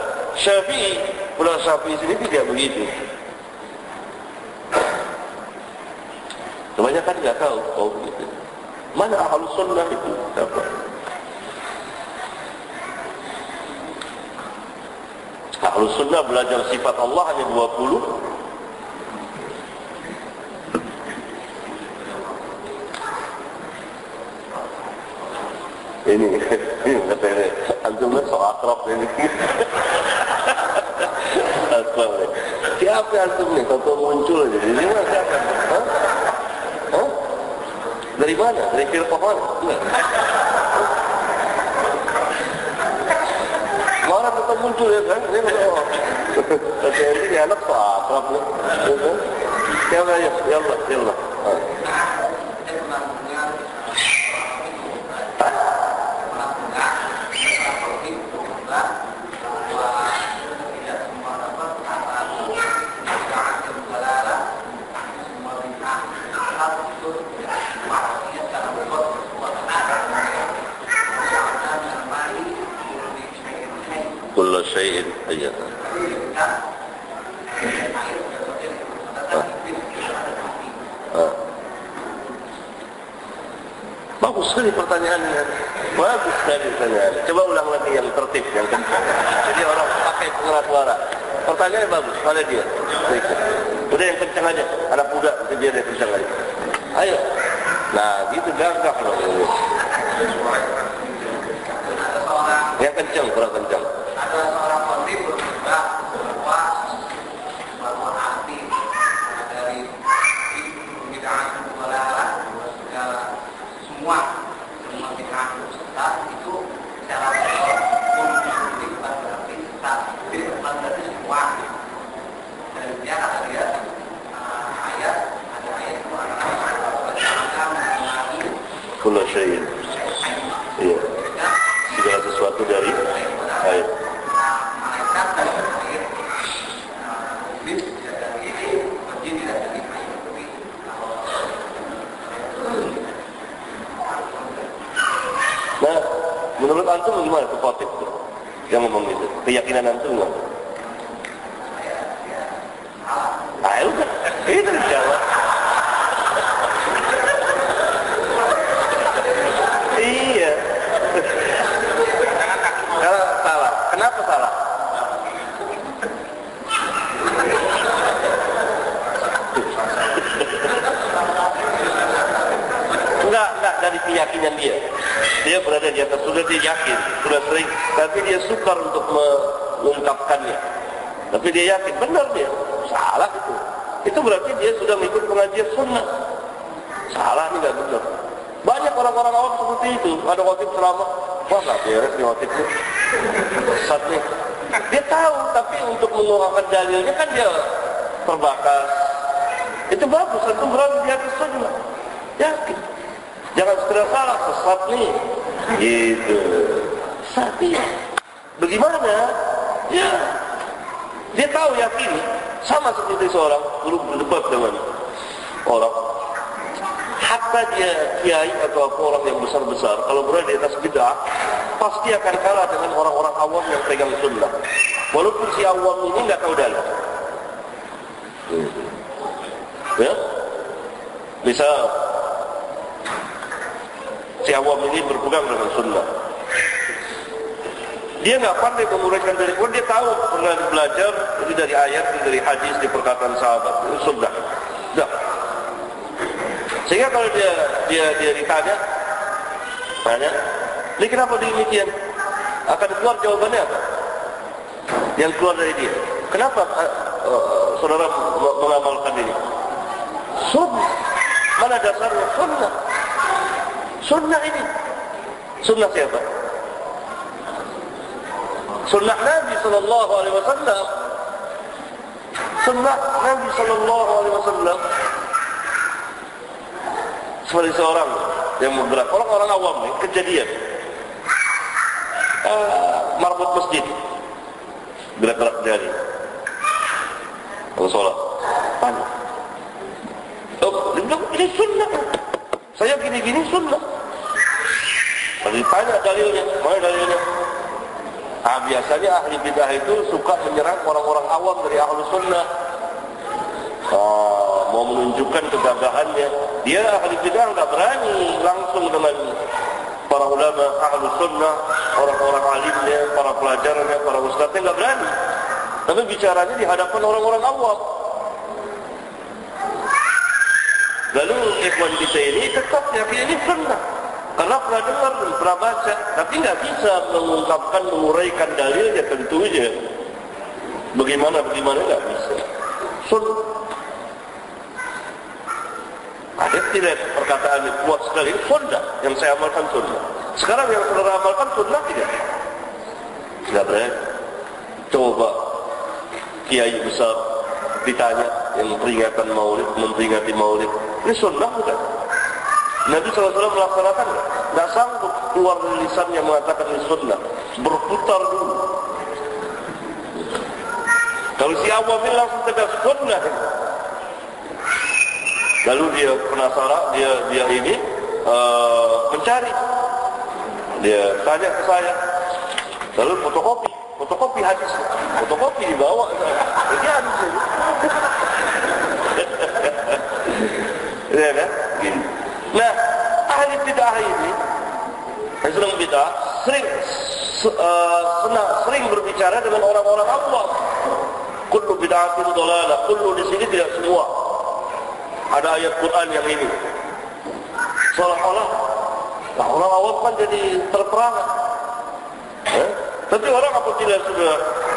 Syafi'i. Padahal Syafi'i sendiri tidak begitu. Kebanyakan tidak tahu. Oh begitu. Mana Ahlus Sunnah itu? Apa? Ahlus Sunnah belajar sifat Allah hanya 20. Ini katanya antum sok akrab ini. Akrab. Siapa antum nih? Tahu muncul aja. Ini mana siapa? Hah? Dari mana? Dari firqah mana? Mana tetap muncul ya kan? Ini katanya ini anak sok akrab nih. Siapa ya? Ya Allah. Ini pertanyaannya bagus sekali pertanyaannya. Coba ulang lagi yang tertib, yang kencang. Jadi orang pakai pengeras suara. Pertanyaannya bagus pada dia. Udah yang kencang aja. Anak muda itu biar dia kencang aja. Ayo. Nah, gitu gagah loh. Yang kencang, kurang kencang. Ada seorang menteri berkata bahwa arti dari bid'ah dolalah semua bid'ah sesat itu secara umum bukan berarti sesat, bukan berarti semua. Dan dia kata dia ayat yang mengenai Kullu syai'in. Iya. Segala sesuatu dari air. malaikat dari air, iblis dari jin dari air. Nah, menurut antum bagaimana tuh khotib tuh yang ngomong gitu? Keyakinan antum nggak? Ayo kan, itu dijawab. Iya. Kalau salah, kenapa salah? Enggak dari keyakinan dia. Dia berada di atas, sudah dia yakin, sudah sering, tapi dia sukar untuk mengungkapkannya. Tapi dia yakin, benar dia, salah itu. Itu berarti dia sudah mengikut pengajian sunnah. Salah ini nggak benar. Banyak orang-orang awam seperti itu. Ada khotib selama, wah nggak beres nih khotib itu. Sesat nih. Dia tahu, tapi untuk mengungkapkan dalilnya kan dia terbakas. Itu bagus, itu berada di atas sunnah. Yakin. Jangan sekedar salah, sesat nih. Gitu. Sesat nih. Bagaimana? Ya. Dia tahu, yakin. Sama seperti seorang dulu berdebat dengan orang. Hatta dia kiai atau orang yang besar-besar, kalau berada di atas bid'ah, pasti akan kalah dengan orang-orang awam yang pegang sunnah. Walaupun si awam ini nggak tahu dalil. Ya, misal si awam ini berpegang dengan sunnah. Dia nggak pandai menguraikan dari Quran, dia tahu pernah belajar ini dari ayat, ini dari hadis, di perkataan sahabat, itu sunnah. Dah. Sehingga kalau dia ditanya, ini kenapa demikian? Akan keluar jawabannya apa? Yang keluar dari dia. Kenapa saudara mengamalkan ini? Sunnah. Mana dasarnya? Sunnah. Sunnah ini. Sunnah siapa? Sunnah Nabi sallallahu alaihi wasallam. Sunnah Nabi sallallahu alaihi wasallam. Seperti seorang yang bergerak, orang-orang awam nih, kejadian marbot masjid, gerak-gerak jari kalau sholat panik. Dia bilang, ini sunnah, saya gini-gini sunnah. Kalau ditanya dalilnya, mana dalilnya? Biasanya ahli bidah itu suka menyerang orang-orang awam dari ahlu sunnah. Mau menunjukkan kegagahannya. Dia ahli bidah nggak berani langsung dengan para ulama ahlu sunnah, orang-orang alimnya, para pelajarnya, para ustadznya, nggak berani. Tapi bicaranya di hadapan orang-orang awam. Lalu ikhwan kita ini tetap yakin ini sunnah, karena pernah dengar, pernah baca, tapi nggak bisa mengungkapkan, menguraikan dalilnya tentunya. Bagaimana nggak bisa. Sunnah. Ada tidak perkataan yang kuat sekali, sunnah, yang saya amalkan sunnah. Sekarang yang saudara amalkan sunnah tidak? Tidak berani. Coba kiai besar ditanya yang peringatan maulid, memperingati maulid, ini sunnah bukan? Nabi SAW melaksanakan nggak? Nggak sanggup keluar dari lisannya mengatakan ini sunnah, berputar dulu. Kalau si awam ini langsung tegas sunnah. Lalu dia penasaran, dia ini mencari. Dia tanya ke saya. Lalu fotokopi hadis. Fotokopi dibawa. Ini hadis ini. Ya kan? Nah, ahli bidah ini yang sedang bid'ah sering berbicara dengan orang-orang awam. Kullu bid'atin dhalalah. Kullu di sini tidak semua. Ada ayat Quran yang ini. Seolah-olah orang awam kan jadi terperangan. Tapi orang apabila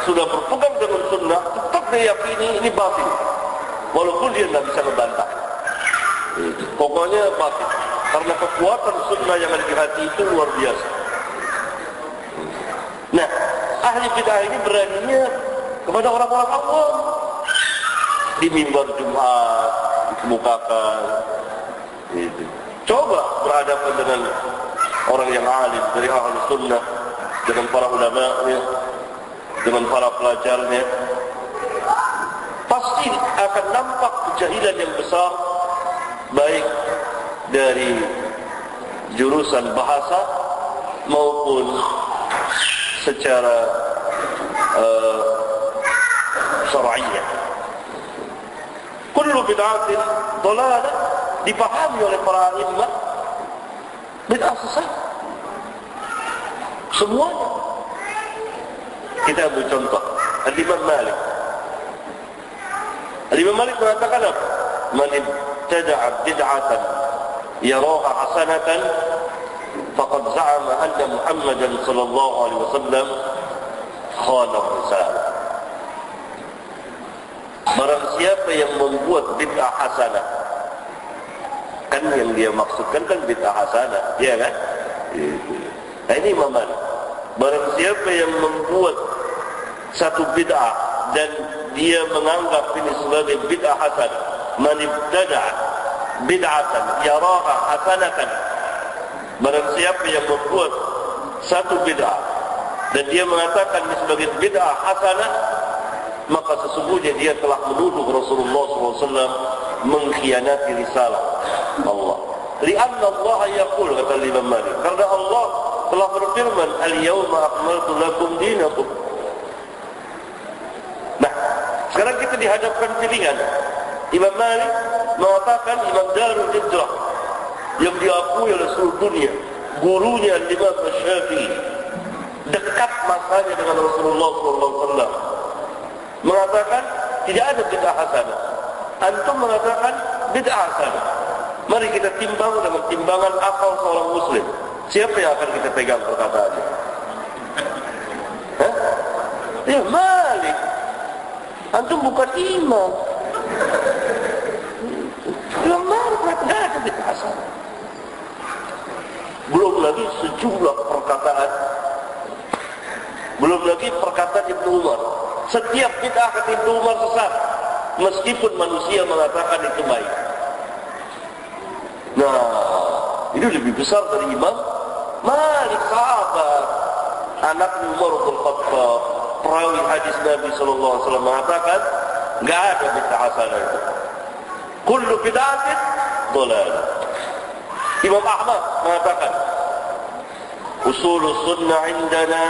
sudah berpegang dengan sunnah, tetap dia yakini ini batil, walaupun dia tidak bisa membantah. Pokoknya batil, karena kekuatan sunnah yang ada di hati itu luar biasa. Nah, ahli bid'ah ini beraninya kepada orang-orang awam, di mimbar Jumat dikemukakan. Coba berhadapan dengan orang yang alim dari ahli sunnah, dengan para ulama-nya, dengan para pelajarnya, pasti akan nampak kejahilan yang besar, baik dari jurusan bahasa maupun secara syar'iyyah. Kullu bid'atin dhalalah dipahami oleh para imam bid'ah sesat. Semuanya. Kita ambil contoh Al-Imam Malik. Al-Imam Malik mengatakan apa? Man ibtada'a bid'atan yaraha hasanatan faqad za'ama anna Muhammadan sallallahu alaihi wasallam khana risalah. Barang siapa yang membuat bid'ah hasanah, kan yang dia maksudkan kan bid'ah hasanah, ya kan? Nah, ini Imam Malik. Barang siapa yang membuat satu bid'ah dan dia menganggap ini sebagai bid'ah hasanah, man ibtada'a bid'atan yaraha hasanatan, barang siapa yang membuat satu bid'ah dan dia mengatakan ini sebagai bid'ah hasanah, maka sesungguhnya dia telah menuduh Rasulullah SAW mengkhianati risalah Allah. Lianna Allah yaqul, kata Imam Malik, karena Allah telah berfirman, al-yawma akmaltu lakum dinakum. Nah, sekarang kita dihadapkan pilihan. Imam Malik mengatakan Imam Darul Hijrah yang diakui oleh seluruh dunia, gurunya Imam Syafi'i, dekat masanya dengan Rasulullah SAW, mengatakan tidak ada bid'ah hasanah. Antum mengatakan bid'ah hasanah. Mari kita timbang dengan timbangan akal seorang muslim. Siapa yang akan kita pegang perkataannya? Ya Malik. Antum bukan imam. Imam Malik tidak ada bid'ah hasanah. Belum lagi sejumlah perkataan. Belum lagi perkataan Ibnu Umar. Setiap bid'ah kata Ibnu Umar sesat, meskipun manusia mengatakan itu baik. Nah, ini lebih besar dari Imam Malik, sahabat, anak Umar bin Khattab, perawi hadis Nabi sallallahu alaihi wasallam, mengatakan enggak ada bid'ah hasanah itu. Kullu bid'atin dhalalah. Imam Ahmad mengatakan, usulus sunnah indana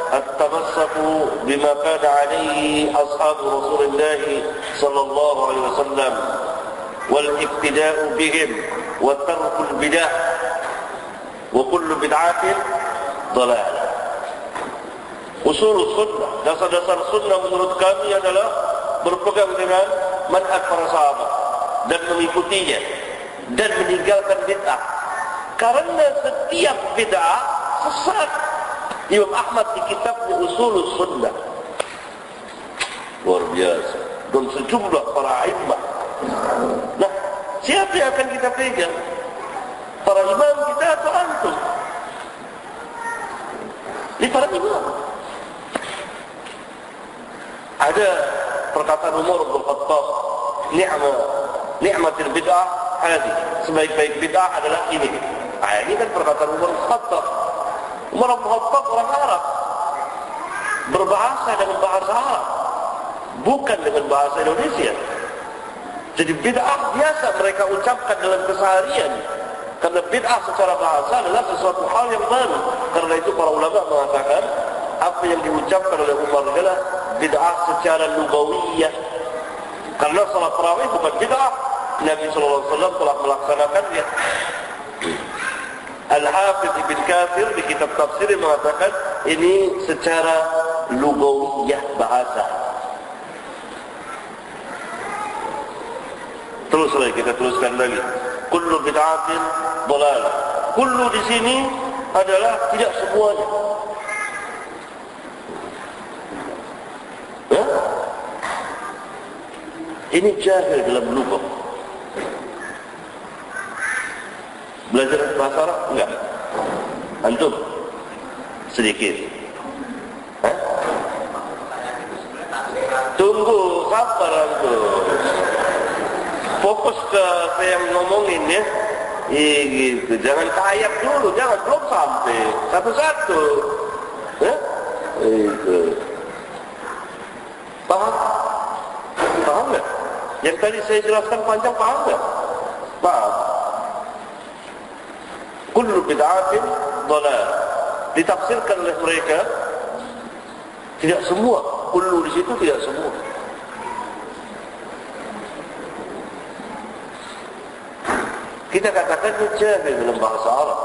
at-tamassaku bima kana alaihi ashabu Rasulullah sallallahu alaihi wasallam wal iktida'u bihim wa tarkul bid'ah wa kullu bid'atin dhalalah. Usul sunnah, dasar-dasar sunnah menurut kami adalah berpegang dengan manhaj para sahabat dan mengikutinya dan meninggalkan bid'ah, karena setiap bid'ah sesat. Imam Ahmad di kitabnya Usul Sunnah, luar biasa, dan sejumlah para imam. Nah, siapa yang akan kita pegang? Para imam kita atau antum? Ini para imam. Ada perkataan Umar bin Khattab, ni'matul bid'ah hadhihi, sebaik-baik bid'ah adalah ini. Nah, ini kan perkataan Umar bin Khattab. Umar bin Khattab orang Arab, berbahasa dengan bahasa Arab, bukan dengan bahasa Indonesia. Jadi bid'ah biasa mereka ucapkan dalam keseharian, karena bid'ah secara bahasa adalah sesuatu hal yang baru. Karena itu para ulama mengatakan apa yang diucapkan oleh Umar adalah bid'ah secara lugawiyah. Karena salat tarawih bukan bid'ah, Nabi SAW telah melaksanakannya. Al-Hafidh Ibn Katsir di kitab tafsir mengatakan ini secara lugawiyah bahasa. Terus lagi kita teruskan lagi. Kullu bid'atin dhalalah. Kullu di sini adalah tidak semuanya. Ya? Ini jahil dalam lugah. Belajar bahasa Arab? Enggak. Antum? Sedikit. Hah? Tunggu, sabar antum. Fokus ke saya yang ngomongin ya. Gitu. Jangan kayak dulu, jangan belum sampai. Satu-satu. Ya? Itu. Paham? Paham enggak? Yang tadi saya jelaskan panjang, paham enggak? Paham. Kullu bid'atin dhalal. Ditafsirkan oleh mereka tidak semua. Kullu di situ tidak semua. Kita katakan ini jahil dalam bahasa Arab.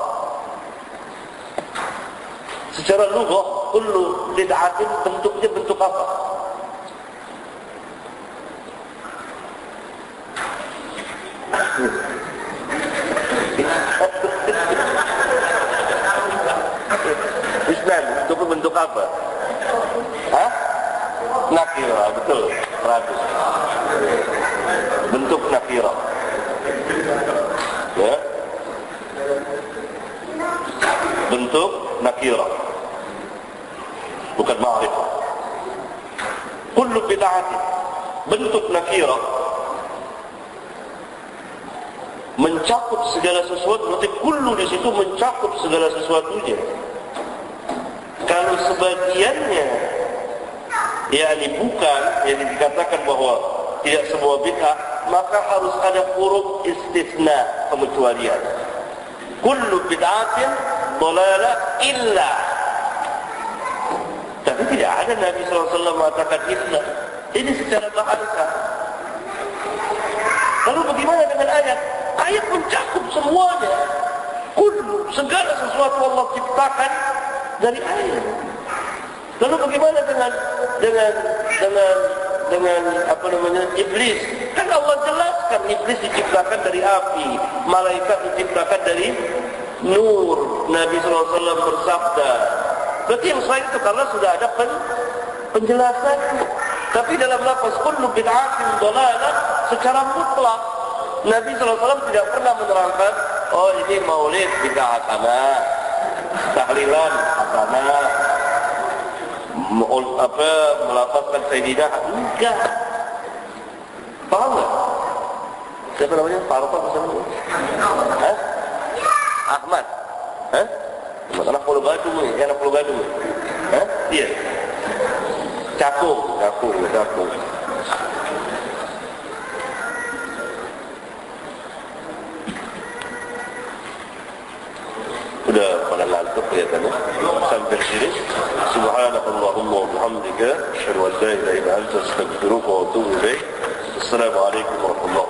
Secara lugah, kullu bid'atin bentuknya bentuk apa? Islam, bentuk apa? Hah? Nakirah, betul. 100. Bentuk nakirah. Ya. Bentuk nakirah. Bukan ma'rifah. Kullu bid'atin. Bentuk nakirah mencakup segala sesuatu. Berarti kullu di situ mencakup segala sesuatunya. Kalau sebagiannya yakni bukan, yang dikatakan bahwa tidak semua bid'ah, maka harus ada huruf istisna, pengecualian. Kullu bid'atin dhalalah illa. Tapi tidak ada Nabi SAW mengatakan illa. Ini secara bahasa. Lalu bagaimana dengan ayat? Ayat mencakup semuanya. Kullu, segala sesuatu Allah ciptakan dari ayat. Lalu bagaimana dengan apa namanya iblis? Kan Allah jelaskan iblis diciptakan dari api, malaikat diciptakan dari nur. Nabi SAW bersabda. Berarti yang selain itu karena sudah ada penjelasan. Tapi dalam lafaz kullu bid'atin dhalalah secara mutlak Nabi SAW tidak pernah menerangkan, oh ini maulid bid'ah hasanah, tahlilan hasanah, melafazkan Sayyidina, enggak. Paham enggak? Siapa namanya? Pak Arafat misalnya? Hah? Ahmad? Hah? Anak Pulau Gadung ni, anak Pulau Gadung ni. Hah? Iya. Cakung. Sudah pada ngantuk kelihatannya. Sampai sini. Subhanakallahumma wa bihamdika asyhadu an la ilaha illa anta astaghfiruka wa atubu ilaik. Assalamualaikum warahmatullahi wabarakatuh.